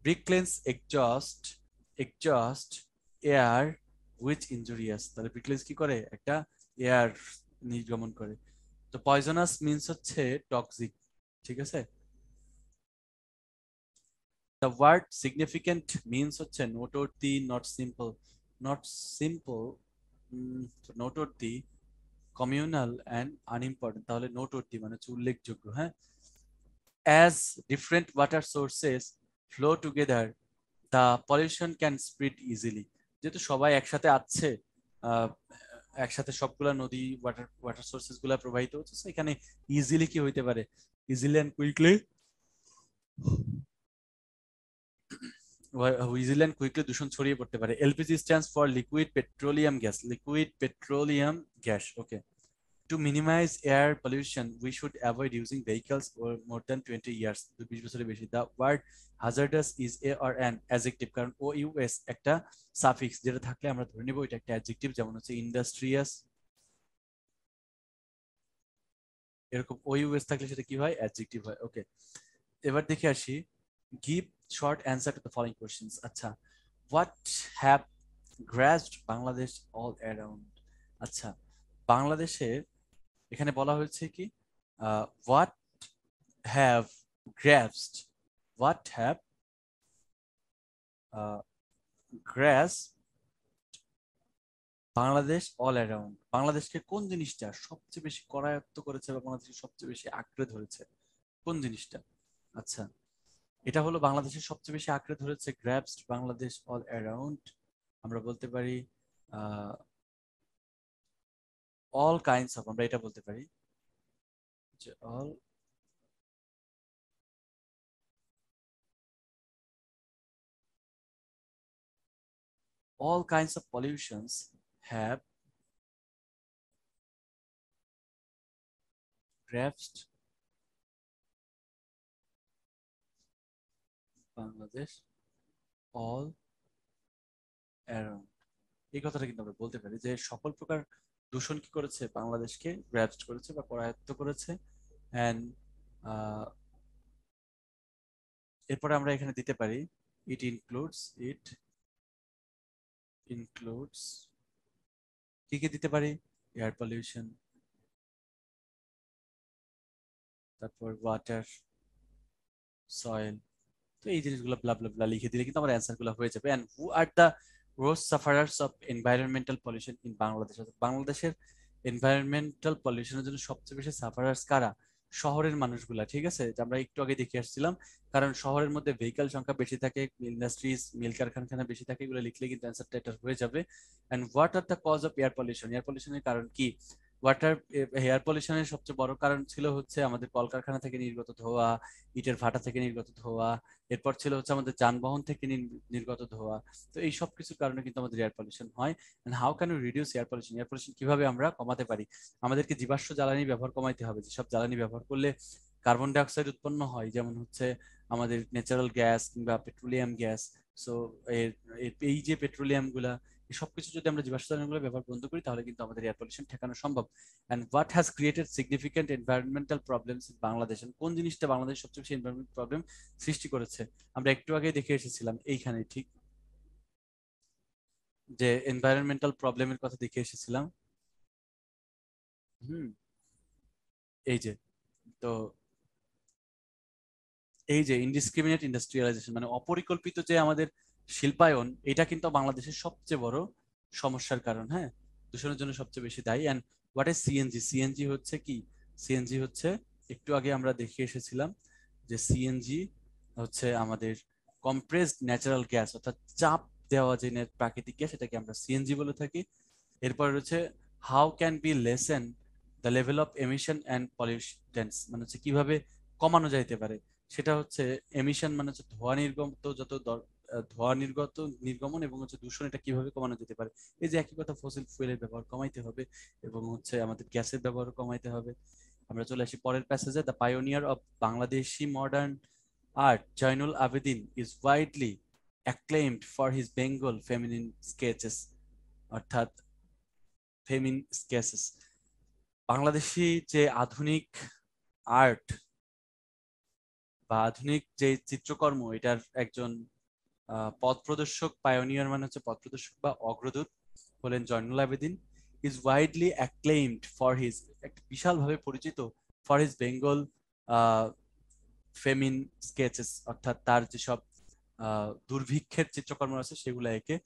[SPEAKER 1] brick kilns exhaust air which injurious, তাহলে ব্রিকলেন্স কি করে? একটা এয়ার নির্গমন করে। তো পয়জনাস মিন্স হচ্ছে টক্সিক, ঠিক আছে। দ্য ওয়ার্ড সিগনিফিকেন্ট মিন্স হচ্ছে noteworthy, not simple. Not simple, noteworthy, communal and unimportant, তাহলে নোটওর্দি মানে হচ্ছে উল্লেখযোগ্য। হ্যাঁ, as different water sources flow together the pollution can spread easily. যেহেতু সবাই একসাথে আছে, একসাথে সবগুলা নদী, ওয়াটার ওয়াটার সোর্সেস গুলা প্রবাহিত হচ্ছে, এখানে ইজিলি কি হইতে পারে? ইজিলি অ্যান্ড কুইকলি, দূষণ ছড়িয়ে পড়তে পারে। LPG stands for liquid petroleum gas, liquid petroleum gas. Okay, to minimize air pollution we should avoid using vehicles for more than 20 years, 20 বছরের বেশি। the word hazardous is a or an adjective, কারণ ও US একটা suffix, যেটা থাকলে আমরা ধরে নেব এটা একটা অ্যাডজেক্টিভ, যেমন হচ্ছে ইন্ডাস্ট্রিয়াস, এরকম ও ইউএস থাকলে সেটা কি হয়? অ্যাডজেক্টিভ হয়। ওকে, এবার দেখে আসি, give short answer to the following questions. আচ্ছা, what have grasped Bangladesh all around. আচ্ছা, বাংলাদেশের এখানে বলা হয়েছে কি, what have grasped, what have grasped Bangladesh all around, বাংলাদেশকে কোন জিনিসটা সবচেয়ে বেশি করায়ত্ত করেছে বা বাংলাদেশকে সবচেয়ে বেশি আঁকড়ে ধরেছে, কোন জিনিসটা? আচ্ছা, এটা হলো বাংলাদেশের সবচেয়ে বেশি আঁকড়ে ধরেছে, গ্র্যাবসড বাংলাদেশ অল অ্যারাউন্ড। আমরা বলতে পারি অল কাইন্ডস অফ, আমরা এটা বলতে পারি যে all kinds of pollutions have grasped Bangladesh all around. এই কথাটা কিন্তু আমরা বলতে পারি যে সকল প্রকার দূষণ কি করেছে? বাংলাদেশকে গ্র্যাবড করেছে বা করায়ত্ত করেছে। অ্যান্ড এরপরে আমরা এখানে দিতে পারি ইট ইনক্লুডস কি কি দিতে পারি? এয়ার পলিউশন, তারপর ওয়াটার, সয়েল, তো এই জিনিসগুলো ব্লা ব্লা ব্লা লিখে দিলে কিন্তু আমার অ্যান্সার গুলো হয়ে যাবে। And who are the worst sufferers of environmental pollution in Bangladesh, বাংলাদেশের এনভায়রনমেন্টাল পলিউশনের জন্য সবচেয়ে বেশি সাফারার্স কারা? শহরের মানুষগুলা, ঠিক আছে, যে আমরা একটু আগে দেখে আসছিলাম। কারণ শহরের মধ্যে ভেহিকল সংখ্যা বেশি থাকে, ইন্ডাস্ট্রিজ, মিল কারখানা বেশি থাকে, এগুলো লিখলে কিন্তু অ্যান্সারটা এটা হয়ে যাবে। And what are the cause of air pollution? Air পলিউশনের কারণ কি? ওয়াটার এয়ার পলিউশনের সবচেয়ে বড় কারণ ছিল হচ্ছে আমাদের কলকারখানা থেকে নির্গত ধোঁয়া, ইটের ভাটা থেকে নির্গত ধোঁয়া, এরপর ছিল হচ্ছে আমাদের যানবাহন থেকে নির্গত ধোঁয়া। তো এই সব কিছুর কারণে কিন্তু আমাদের এয়ার পলিউশন হয়। And how can you reduce air pollution? Air pollution কিভাবে আমরা কমাতে পারি? আমাদেরকে জীবাশ্ম জ্বালানি ব্যবহার কমাইতে হবে, যেসব জ্বালানি ব্যবহার করলে কার্বন ডাই অক্সাইড উৎপন্ন হয়, যেমন হচ্ছে আমাদের ন্যাচারাল গ্যাস কিংবা পেট্রোলিয়াম গ্যাস। সো এই যে পেট্রোলিয়াম গুলা, এই সবকিছু যদি আমরা জীবাশ্ম জ্বালানিগুলো ব্যবহার বন্ধ করি, তাহলে কিন্তু আমাদের এয়ার পলিউশন ঠেকানো সম্ভব। And what has created significant environmental problems in Bangladesh? কোন জিনিসটা বাংলাদেশ সবচেয়ে বেশি এনভায়রনমেন্ট প্রবলেম সৃষ্টি করেছে? আমরা একটু আগে দেখে এসেছিলাম এইখানে, ঠিক যে এনভায়রনমেন্টাল প্রবলেমের কথা দেখে এসেছিলাম। হুম, এই যে, তো এই যে ইনডিসক্রিমিনেট ইন্ডাস্ট্রিয়ালাইজেশন, মানে অপরিকল্পিত যে আমাদের শিল্পায়ন, এটা কিন্তু বাংলাদেশের সবচেয়ে বড় সমস্যার কারণ। হ্যাঁ, দূষণের জন্য সবচেয়ে বেশি দায়ী। And what is CNG? CNG হচ্ছে কি? সিএনজি হচ্ছে, একটু আগে আমরা দেখে এসেছিলাম যে সিএনজি হচ্ছে আমাদের কম্প্রেসড ন্যাচারাল গ্যাস, অর্থাৎ চাপ দেওয়া যে প্রাকৃতিক গ্যাস, এটাকে আমরা সিএনজি বলে থাকি। এরপর রয়েছে how can be lesson the level of emission and pollutions, মানে হচ্ছে কিভাবে কমানো যাইতে পারে। সেটা হচ্ছে এমিশন মানে হচ্ছে ধোঁয়া নির্গত, ধোঁয়া নির্গমন এবং হচ্ছে দূষণ, এটা কিভাবে কমানো যেতে পারে। এই যে একই কথা, ফসিল ফুয়েলের ব্যবহার কমাইতে হবে এবং হচ্ছে আমাদের গ্যাসের ব্যবহার কমাইতে হবে। আমরা চলে আসি পরের প্যাসেজে। The pioneer of Bangladeshi modern art Zainul Abedin is widely acclaimed for his Bengal feminine sketches, অর্থাৎ ফেমিন স্কেচেস। বাংলাদেশি যে আধুনিক আর্ট বা আধুনিক যে চিত্রকর্ম, এটার একজন পথ প্রদর্শক, পায়োনিয়ার মানে হচ্ছে পথ প্রদর্শক বা অগ্রদূত, হলেন Zainul Abedin. Is widely acclaimed for his, একটা বিশালভাবে পরিচিত, for his Bengal famine sketches, অর্থাৎ তার যেসব দুর্ভিক্ষের চিত্রকর্ম আছে সেগুলো একে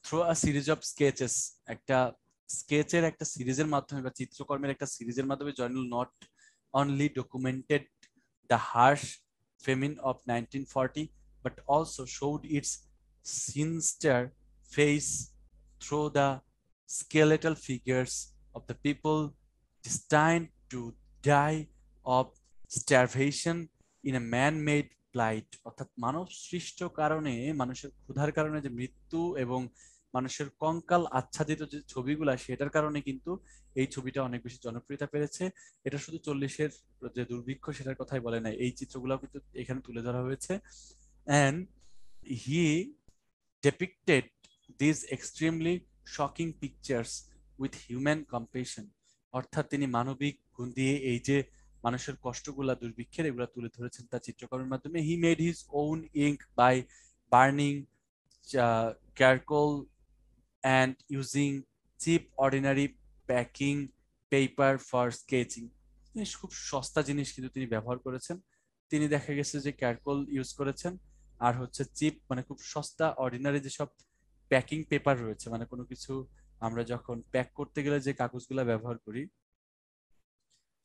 [SPEAKER 1] through a series of sketches, একটা স্কেচের একটা সিরিজের মাধ্যমে বা চিত্রকর্মের একটা সিরিজের মাধ্যমে Zainul not only documented the harsh famine of 1940, but also showed its sinister face through the skeletal figures of the people destined to die of starvation in a man-made plight, অর্থাৎ মানব সৃষ্ট কারণে, মানুষের ক্ষুধার কারণে যে মৃত্যু এবং মানুষের কঙ্কাল আচ্ছাদিত যে ছবিগুলা, সেটার কারণে কিন্তু এই ছবিটা অনেক বেশি জনপ্রিয়তা পেয়েছে। এটা শুধু 40-এর যে দুর্ভিক্ষ সেটার কথাই বলে নাই, এই চিত্রগুলো কিন্তু এখানে তুলে ধরা হয়েছে। And he depicted these extremely shocking pictures with human compassion, অর্থাৎ তিনি মানবিক গুণ দিয়ে এই যে মানুষের কষ্টগুলা, দুর্ভিক্ষের, এগুলা তুলে ধরেছেন তার চিত্রকর্মের মাধ্যমে। He made his own ink by burning charcoal and using cheap ordinary packing paper for sketching। খুব সস্তা জিনিস কিন্তু তিনি ব্যবহার করেছেন। তিনি দেখা গেছে যে ক্যারকোল ইউজ করেছেন, আর হচ্ছে চিপ মানে খুব সস্তা অর্ডিনারি যেসব প্যাকিং পেপার রয়েছে, মানে কোনো কিছু আমরা যখন প্যাক করতে গেলে যে কাগজগুলো ব্যবহার করি,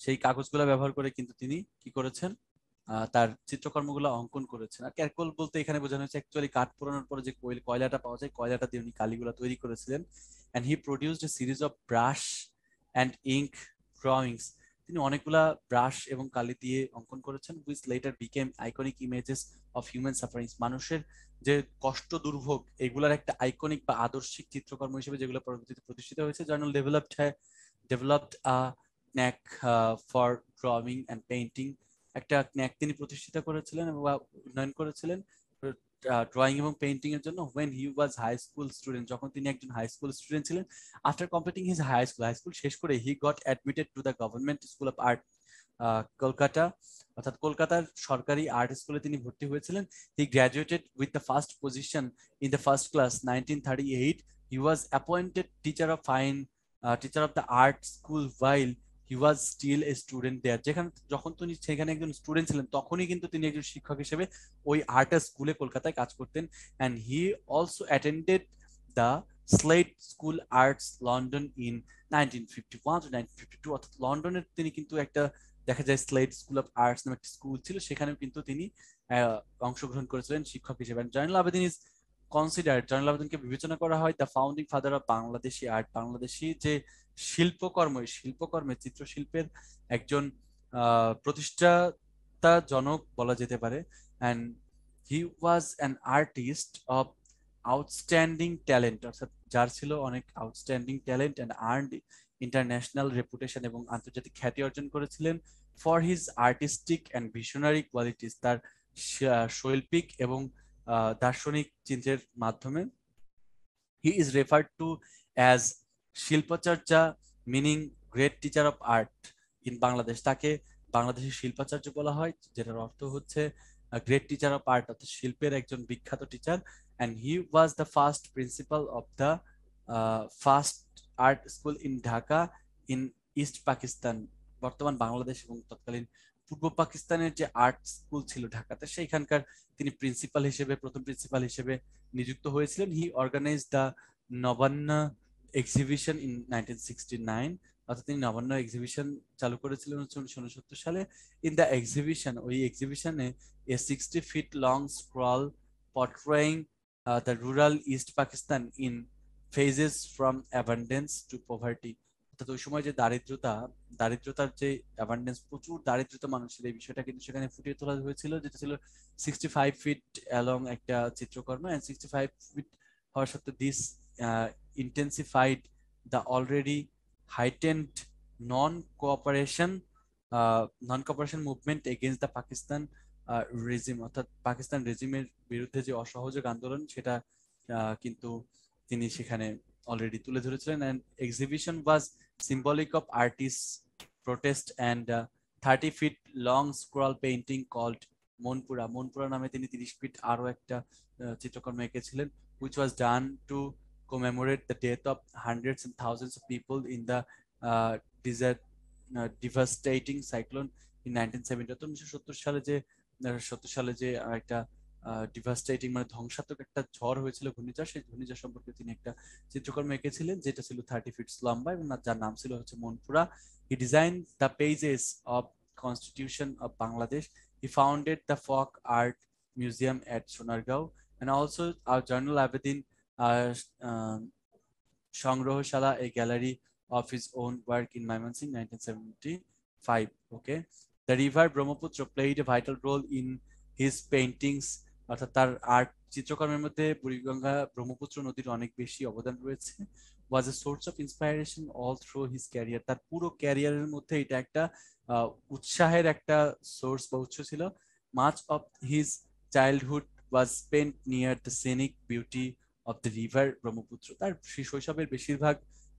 [SPEAKER 1] সেই কাগজগুলো ব্যবহার করে কিন্তু তিনি কি করেছেন, তার চিত্রকর্মগুলো অঙ্কন করেছেন। আর ক্যারকোল বলতে এখানে বোঝানো হচ্ছে অ্যাকচুয়ালি কাঠ পোড়ানোর পরে যে কয়লাটা পাওয়া যায়, কয়লাটা দিয়ে উনি কালিগুলো তৈরি করেছিলেন। And he produced A series of brush and ink drawings. তিনি অনেকগুলা ব্রাশ এবং কালি দিয়ে অঙ্কন করেছেন, which letter became iconic images of human sufferings. মানুষের যে কষ্ট, দুর্ভোগ, এগুলার একটা আইকনিক বা আদর্শিক চিত্রকর্ম হিসেবে যেগুলো পরবর্তীতে প্রতিষ্ঠিত হয়েছে। Journal developed knack for drawing and painting, একটা ন্যাক তিনি প্রতিষ্ঠিত করেছিলেন এবং উন্নয়ন করেছিলেন ড্রয়িং এবং পেইন্টিং এর জন্য। when he was high school student, যখন তিনি একজন হাই স্কুল স্টুডেন্ট ছিলেন। After completing his high school শেষ করে he got admitted to the government school of art Kolkata, অর্থাৎ কলকাতার সরকারি আর্ট স্কুলে তিনি ভর্তি হয়েছিলেন। He graduated with the first position in the first class 1938। He was appointed teacher of the art school while he was still a student there. যখন তিনি সেখানে একজন স্টুডেন্ট ছিলেন, তখনই কিন্তু তিনি একজন শিক্ষক হিসেবে ওই আর্ট স্কুলে কলকাতায় কাজ করতেন। And he also attended the slate school arts London in 1951 to 1952, অর্থাৎ লন্ডনের তিনি কিন্তু একটা দেখা যায় স্লেট স্কুল অফ আর্টস নামে একটা স্কুল ছিল, সেখানেও কিন্তু তিনি অংশগ্রহণ করেছিলেন শিক্ষক হিসেবে। জয়নুল আবেদিন ইজ কনসিডার্ড, জয়নুল আবেদিনকে বিবেচনা করা হয় the founding father of Bangladeshi art, Bangladeshi যে শিল্পকর্ম, এই শিল্পকর্মে চিত্রশিল্পের একজন প্রতিষ্ঠাতা জনক বলা যেতে পারে। And he was an artist of outstanding talent, অর্থাৎ যার ছিল অনেক outstanding talent and earned international reputation, এবং আন্তর্জাতিক খ্যাতি অর্জন করেছিলেন for his artistic and visionary qualities, তার শৈল্পিক এবং দার্শনিক চিন্তার মাধ্যমে। He is referred to as Shilpacharya, meaning great teacher of art in Bangladesh, তাকে বাংলাদেশের শিল্পাচার্য বলা হয়, যেটার অর্থ হচ্ছে গ্রেট টিচার অফ আর্ট, অর্থাৎ শিল্পের একজন বিখ্যাত teacher. And he was the first principal of the first art school in Dhaka in east Pakistan, বর্তমান বাংলাদেশ এবং তৎকালীন পূর্ব পাকিস্তানের যে আর্ট স্কুল ছিল ঢাকাতে, সেইখানকার তিনি প্রিন্সিপাল হিসেবে, প্রথম প্রিন্সিপাল হিসেবে নিযুক্ত হয়েছিলেন। He organize the Nabanna exhibition in 1969, অর্থাৎ তিনি নবান্ন এক্সিবিশন চালু করেছিলেন 1969 সালে। ইন দ্য এক্সিবিশন, ওই এক্সিবিশনে এ 60 feet long scroll portraying the rural East Pakistan in phases from abundance to poverty, অর্থাৎ ওই সময় যে দারিদ্রতার যে অ্যাবান্ডেন্স, প্রচুর দারিদ্রতা মানুষের, এই বিষয়টা কিন্তু সেখানে ফুটিয়ে তোলা হয়েছিল, যেটা ছিল 65 feet অ্যালং একটা চিত্রকর্ম। অ্যান্ড 65 feet হওয়া সত্ত্বেও this intensified the already heightened non cooperation movement against the Pakistan regime, অর্থাৎ পাকিস্তান রেজিমের বিরুদ্ধে যে অসহযোগ আন্দোলন, সেটা কিন্তু তিনি সেখানে অলরেডি তুলে ধরেছিলেন। And exhibition was symbolic of artist protest and 30 feet long scroll painting called Monpura, Monpura নামে তিনি 30 ফিট আরো একটা চিত্রকর্ম এঁকেছিলেন, which was done to commemorate the death of hundreds and thousands of people in the desert devastating cyclone in 1970, 1970 সালে যে 70 সালে যে একটা ডিভাস্টেটিং মানে ধ্বংসাত্মক একটা ঝড় হয়েছিল, ঘূর্ণিঝড়, সেই ঘূর্ণিঝড় সম্পর্কে তিনি একটা চিত্রকর্ম এঁকেছিলেন, যেটা ছিল 30 feet লম্বা এবং যার নাম ছিল হচ্ছে Monpura. He design the pages of constitution of Bangladesh, he founded the folk art museum at Sonargaon, and also our Journal Abedin সংগ্রহশালা, a gallery of his own work in Mymensingh 1975. Okay, the river Brahmaputra played a vital role in his paintings, অর্থাৎ তার art চিত্রকর্মের মধ্যে বুড়িগঙ্গা ব্রহ্মপুত্র নদীর অনেক বেশি অবদান রয়েছে। was a source of inspiration all through his career, তার পুরো ক্যারিয়ারের মধ্যে এটা একটা উৎসাহের একটা সোর্স বা উৎস ছিল। much of his childhood was spent near the scenic beauty of the river Brahmaputra, তার শৈশবের বেশিরভাগ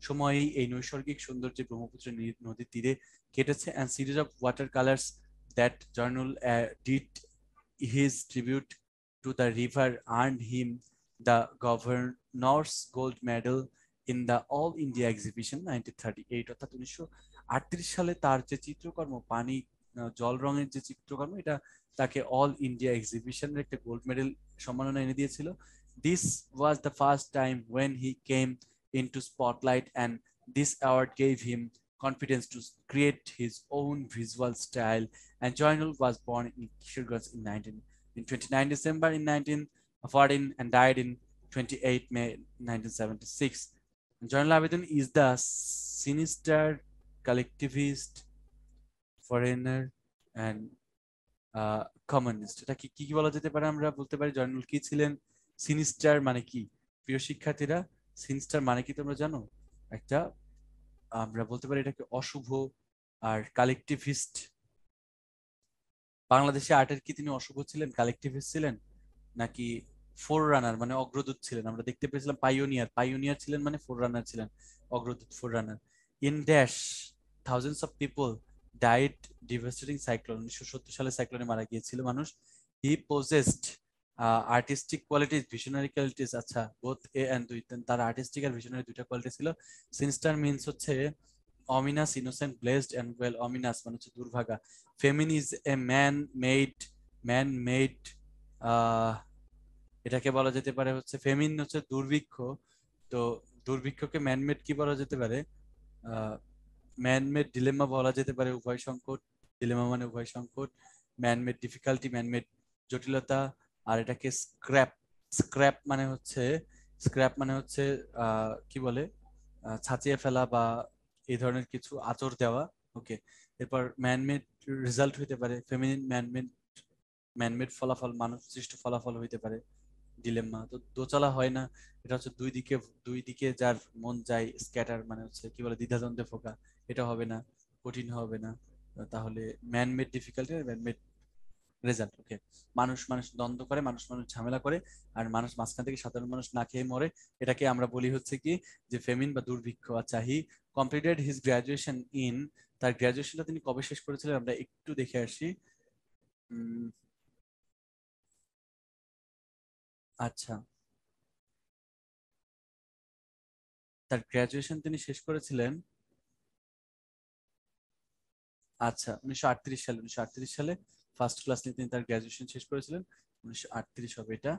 [SPEAKER 1] সময়ই এই নৈসর্গিক সৌন্দর্যে ব্রহ্মপুত্র নদীর তীরে কেটেছে। and series of watercolors that Journal did his tribute to the river earned him the Governor's Gold Medal in the All India Exhibition 1938, অর্থাৎ 1938 সালে তার যে চিত্রকর্ম, পানি জল রঙের যে চিত্রকর্ম, এটা তাকে অল ইন্ডিয়া এক্সিবিশনের একটা গোল্ড মেডেল সম্মাননা এনে দিয়েছিল। This was the first time when he came into spotlight, and this award gave him confidence to create his own visual style. And Joynal was born in Kishorganj in 29 December in 1914 and died in 28 May 1976. Joynal Abedin is the sinister collectivist, foreigner and communist. এটা কি কি বলা যেতে পারে? আমরা বলতে পারি জয়নুল কি ছিলেন? সিনিস্টার মানে কি? প্রিয় শিক্ষার্থীরা, সিনিস্টার মানে কি তোমরা জানো? একটা আমরা বলতে পারি এটাকে অশুভ। আর কালেকটিভিস্ট, বাংলাদেশে আর্টের কি তিনি অশুভ ছিলেন, কালেকটিভিস্ট ছিলেন, নাকি ফোর রানার মানে অগ্রদূত ছিলেন? আমরা দেখতে পেয়েছিলাম পাইওনিয়ার ছিলেন, মানে ফোর রানার ছিলেন, অগ্রদূত, forerunner. In dash thousands of people died devastating cyclone, 1970 সালে সাইক্লোনে মারা গিয়েছিল মানুষ। He possessed artistic qualities, visionary qualities, আচ্ছা বোথ এ এন্ড দুই, তার আর্টিস্টিক আর ভিশনারি দুইটা কোয়ালিটি ছিল। সিনিস্টার মিন্স হচ্ছে ominous, innocent, blessed and well. Ominous মানে হচ্ছে দুর্ভাগা। Famine is a man made, এটাকে বলা যেতে পারে হচ্ছে ফেমিন হচ্ছে দুর্ভিক্ষ, তো দুর্ভিক্ষকে ম্যানমেড কি বলা যেতে পারে? ম্যানমেড ডিলেমা বলা যেতে পারে, উভয় সংকট। ডিলেমা মানে উভয় সংকট। ম্যানমেড ডিফিকাল্টি, ম্যানমেড জটিলতা। আর এটাকে স্ক্র্যাপ, স্ক্র্যাপ মানে হচ্ছে, স্ক্র্যাপ মানে হচ্ছে কি বলে, ছাঁচিয়ে ফেলা বা এই ধরনের কিছু আঁচড় দেওয়া। ওকে। এরপর ম্যানমেড রেজাল্ট হইতে পারে, ফেমিনিন ম্যানমেড, ম্যানমেড ফলাফল, মানব সৃষ্ট ফলাফল হইতে পারে ডিলেম্মা। তো দোচালা হয় না, এটা হচ্ছে দুই দিকে, দুই দিকে যার মন যায়, স্ক্যাটার মানে হচ্ছে কি বলে, দ্বিধাদ্বন্দ্বে ফোকা, এটা হবে না, কঠিন হবে না। তাহলে ম্যানমেড ডিফিকাল্টি আর ম্যানমেড রেজাল্ট। ওকে। মানুষ মানুষ দ্বন্দ্ব করে, মানুষ মানুষ ঝামেলা করে, আর মানুষ মাঝখান থেকে সাধারণ মানুষ না খেয়ে মরে, এটাকে আমরা বলি হচ্ছে কি যে ফেমিন বা দুর্ভিক্ষ। আচ্ছা, হি কমপ্লিটেড হিজ গ্রাজুয়েশন ইন, তার গ্রাজুয়েশনটা তিনি কবে শেষ করেছিলেন আমরা একটু দেখে আসি। উম, আচ্ছা, তার গ্রাজুয়েশন তিনি শেষ করেছিলেন, আচ্ছা, 1938 সালে, 1938 সালে ফার্স্ট ক্লাস নিয়ে তিনি তার গ্রাজুয়েশন শেষ করেছিলেন। 1938 হবে এটা।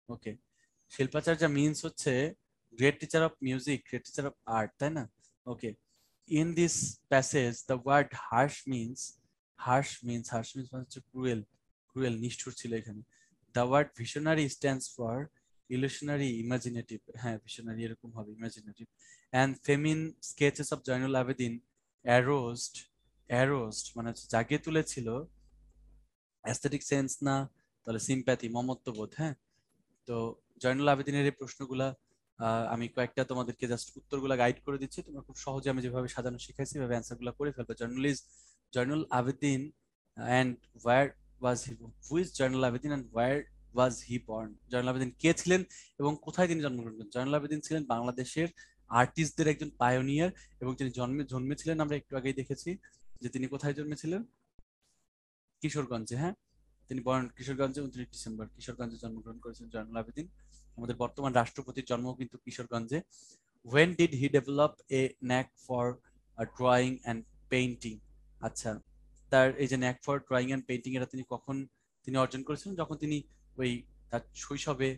[SPEAKER 1] ওকে। শিল্পাচার্য মিন্স হচ্ছে great teacher of music, great teacher of art, তাই না? Okay. In this passage the word harsh means, harsh means মানে হচ্ছে ক্রুয়েল, ক্রুয়েল নিষ্ঠুর ছিল এখানে। The word visionary stands for illusionary, imaginative, হ্যাঁ ভিশনারি এরকম হবে, imaginative. And famine sketches of Zainul Abedin aroused, aroused মানে হচ্ছে জাগিয়ে তুলেছিল অ্যাস্থেটিক সেন্স না, তাহলে সিম্প্যাথি, মমত্ববোধ। হ্যাঁ। তো জয়নুল আবেদিনের এই প্রশ্নগুলা আমি কয়েকটা তোমাদেরকে জাস্ট উত্তরগুলা গাইড করে দিচ্ছি, তোমরা খুব সহজে আমি যেভাবে সাজানো শিখাইছি এভাবে অ্যান্সার গুলা করে ফেলবে। Zainul Abedin and where was he, who is Zainul Abedin and where was he born? Zainul Abedin কে ছিলেন এবং কোথায় তিনি জন্মগ্রহণ করেন? জয়নুল আবেদিন ছিলেন বাংলাদেশের আর্টিস্টদের একজন পায়োনিয়ার, এবং তিনি জন্মেছিলেন, আমরা একটু আগেই দেখেছি যে তিনি কোথায় জন্মেছিলেন, কিশোরগঞ্জে। হ্যাঁ, তিনি বর্ণ কিশোরগঞ্জে, 29 ডিসেম্বর কিশোরগঞ্জে জন্মগ্রহণ করেছেন জয়নুল আবেদিন। আমাদের বর্তমান রাষ্ট্রপতির জন্ম কিন্তু কিশোরগঞ্জে। When did he develop a knack for drawing and painting? আচ্ছা, তার এই যে knack for drawing and painting, এটা তিনি কখন তিনি অর্জন করেছিলেন? যখন তিনি ওই তার শৈশবে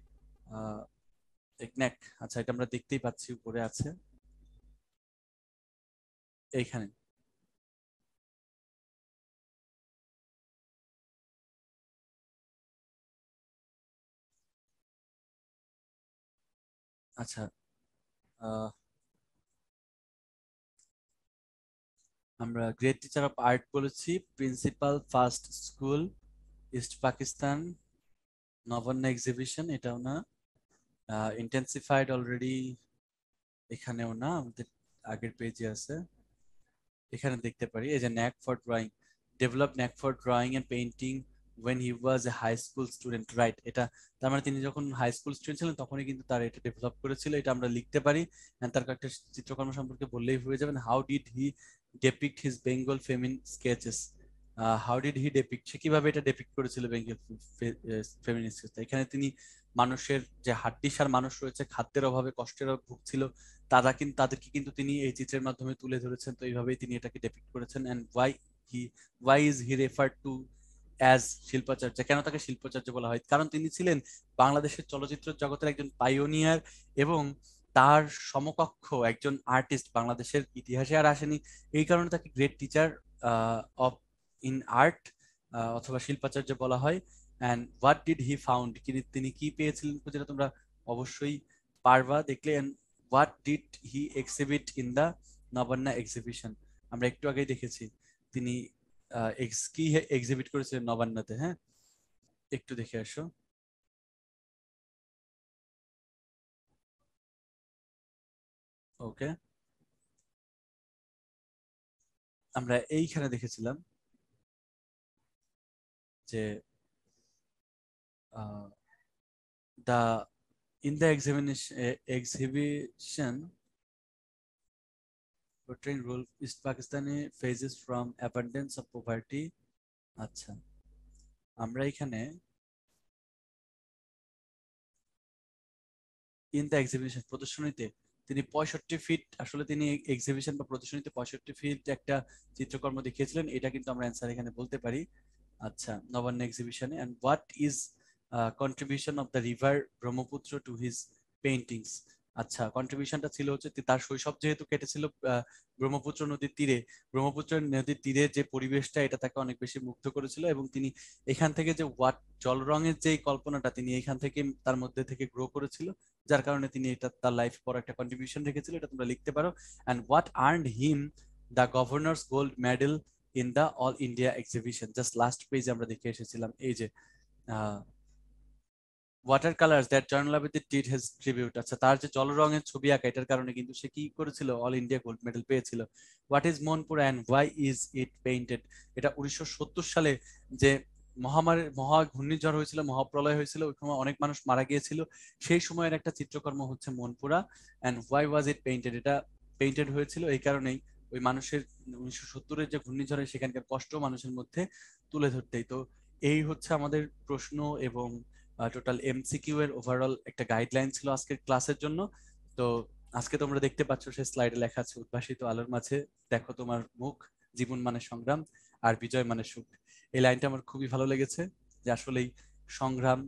[SPEAKER 1] আহ এক ন্যাক, আচ্ছা এটা আমরা দেখতেই পাচ্ছি উপরে আছে এইখানে। আচ্ছা, আহ আমরা গ্রেট টিচার অফ আর্ট বলেছি, principal first school east Pakistan, Nabanna exhibition এটাও না, ইন্টেন্সিফাইড অলরেডি এখানেও না, আমাদের আগের পেজে আছে, এখানে দেখতে পারি এই যে knack for drawing, develop knack for drawing and painting when he was a high school student, right. এটা তার মানে তিনি যখন হাই স্কুল স্টুডেন্ট ছিলেন তখনই কিন্তু তার এটা ডেভেলপ করেছিল, এটা আমরা লিখতে পারি। And তার কয়েকটা চিত্রকর্ম সম্পর্কে বললেই হয়ে যাবেন। How did he depict his Bengal famine sketches, how did he depict, সে কিভাবে এটা ডেপিক্ট করেছিল বেঙ্গল ফেমিন স্কেচ? এখানে তিনি মানুষের যে হাড্ডিসার মানুষ রয়েছে, খাদ্যের অভাবে কষ্টের অভাবে ভুগছিল, তাদেরকে কিন্তু তিনি এই চিত্রের মাধ্যমে তুলে ধরেছেন। তো এইভাবেই তিনি এটাকে ডেপিক্ট করেছেন। And he why is he referred to as Shilpacharya? কেন তাকে শিল্পাচার্য বলা হয়? কারণ তিনি ছিলেন বাংলাদেশের চলচ্চিত্র জগতের একজন পাইওনিয়ার, এবং তার সমকক্ষ একজন আর্টিস্ট বাংলাদেশের ইতিহাসে আর আসেনি। এই কারণে তাকে great teacher of in art অথবা শিল্পাচার্য বলা হয়। And what did he found, তিনি কি পেয়েছিলেন, যেটা তোমরা অবশ্যই পারবা দেখলে। What did he exhibit in the Nabanna exhibition? আমরা একটু আগেই দেখেছি তিনি কি এক্সিবিট করেছিলেন নবান্নতে। হ্যাঁ, একটু দেখে আসো। ওকে, আমরা এইখানে দেখেছিলাম যে the in the exhibition portraying role East Pakistani phases from abundance of poverty। আচ্ছা, আমরা এখানে ইন দ্য এক্সিবিশন প্রদর্শনীতে তিনি 65 ফিট, আসলে তিনি এক্সিবিশন বা প্রদর্শনীতে 65 ফিট একটা চিত্রকর্ম দেখিয়েছিলেন, এটা কিন্তু আমরা অ্যান্সার এখানে বলতে পারি। আচ্ছা, নবান্ন এক্সিবিশনে। And what is contribution of the river Brahmaputra to his paintings? আচ্ছা, কন্ট্রিবিউশনটা ছিল হচ্ছে তার শৈশব যেহেতু কেটেছিল ব্রহ্মপুত্র নদীর তীরে, ব্রহ্মপুত্র নদীর তীরে যে পরিবেশটা এটা তাকে অনেক বেশি মুগ্ধ করেছিল, এবং তিনি এখান থেকে যে জল রঙের যে কল্পনাটা তিনি এখান থেকে তার মধ্যে থেকে গ্রো করেছিল, যার কারণে তিনি এটা তার লাইফ পর একটা কন্ট্রিবিউশন রেখেছিল, এটা তোমরা লিখতে পারো। And what earned him the governor's gold medal in the all India exhibition, just last page আমরা দেখে এসেছিলাম এই যে water colours that Zainul Abedin did his tribute. আচ্ছা, তার যে জল রঙের ছবি আঁকা এটার কারণে কিন্তু সে কি করেছিল, অল ইন্ডিয়া গোল্ড মেডেল পেয়েছিল। What is Monpura and why is it painted, এটা 1970 সালে যে মহা ঘূর্ণিঝড় হয়েছিল, মহাপ্রলয় হয়েছিল, ওই সময় অনেক মানুষ মারা গিয়েছিল, সেই সময়ের একটা চিত্রকর্ম হচ্ছে Monpura. And why was it painted, এটা পেইন্টেড হয়েছিল এই কারণেই ওই মানুষের 1970-এর যে ঘূর্ণিঝড়ে সেখানকার কষ্ট মানুষের মধ্যে তুলে ধরতেই। তো এই হচ্ছে আমাদের প্রশ্ন এবং টোটাল এমসিকিউ এর ওভারঅল একটা গাইডলাইন ছিল আজকের ক্লাসের জন্য। তো আজকে তোমরা দেখতে পাচ্ছ সেই স্লাইডে লেখা আছে, উদ্ভাসিত আলোর মাঝে দেখো তোমার মুখ, জীবন মানে সংগ্রাম আর বিজয় মানে সুখ। এই লাইনটা আমার খুবই ভালো লেগেছে, যে আসলেই সংগ্রাম,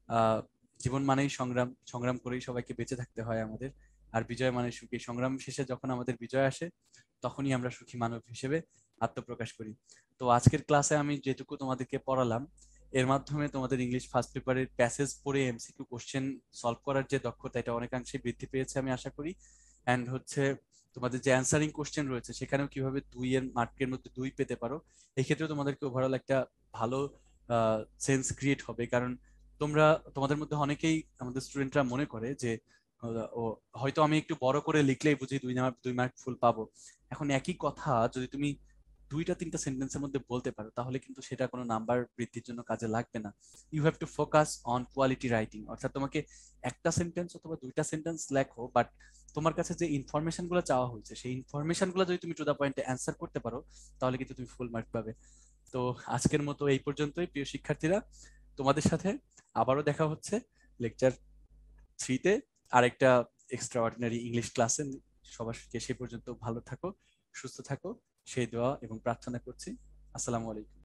[SPEAKER 1] আহ জীবন মানেই সংগ্রাম, সংগ্রাম করেই সবাইকে বেঁচে থাকতে হয় আমাদের। আর বিজয় মানে সুখ, এই সংগ্রাম শেষে যখন আমাদের বিজয় আসে তখনই আমরা সুখী মানব হিসেবে আত্মপ্রকাশ করি। তো আজকের ক্লাসে আমি যেটুকু তোমাদেরকে পড়ালাম এর মাধ্যমে তোমাদের ইংলিশ ফার্স্ট পেপারের প্যাসেজ পড়ে এমসিকিউ কোশ্চেন সলভ করার যে দক্ষতা এটা অনেকাংশে বৃদ্ধি পেয়েছে আমি আশা করি। অ্যান্ড হচ্ছে তোমাদের যে অ্যান্সারিং কোশ্চেন রয়েছে সেখানেও কিভাবে 2 এর মার্কের মধ্যে 2 পেতে পারো, এই ক্ষেত্রে তোমাদেরকে ওভারঅল একটা ভালো সেন্স ক্রিয়েট হবে। কারণ তোমরা, তোমাদের মধ্যে অনেকেই, আমাদের স্টুডেন্টরা মনে করে যে ও হয়তো আমি একটু বড় করে লিখলেই বুঝি 2 মার্ক ফুল পাবো। এখন একই কথা যদি তুমি 2টা 3টা সেন্টেন্সের মধ্যে বলতে পারো তাহলে কিন্তু সেটা কোনো নাম্বার বৃদ্ধির জন্য কাজে লাগবে না। You have to focus on quality writing, অর্থাৎ তোমাকে একটা সেন্টেন্স অথবা 2টা সেন্টেন্স লেখো, বাট তোমার কাছে যে ইনফরমেশন গুলো চাওয়া হয়েছে সেই ইনফরমেশন গুলো যদি তুমি টু দা পয়েন্টে অ্যান্সার করতে পারো তাহলে কিন্তু তুমি ফুল মার্ক পাবে। তো আজকের মতো এই পর্যন্তই প্রিয় শিক্ষার্থীরা, তোমাদের সাথে আবারও দেখা হচ্ছে লেকচার 3-তে আরেকটা এক্সট্রা অর্ডিনারি ইংলিশ ক্লাসে। সবাইকে সে পর্যন্ত ভালো থাকো, সুস্থ থাকো, সেই দোয়া এবং প্রার্থনা করছি। আসসালামু আলাইকুম।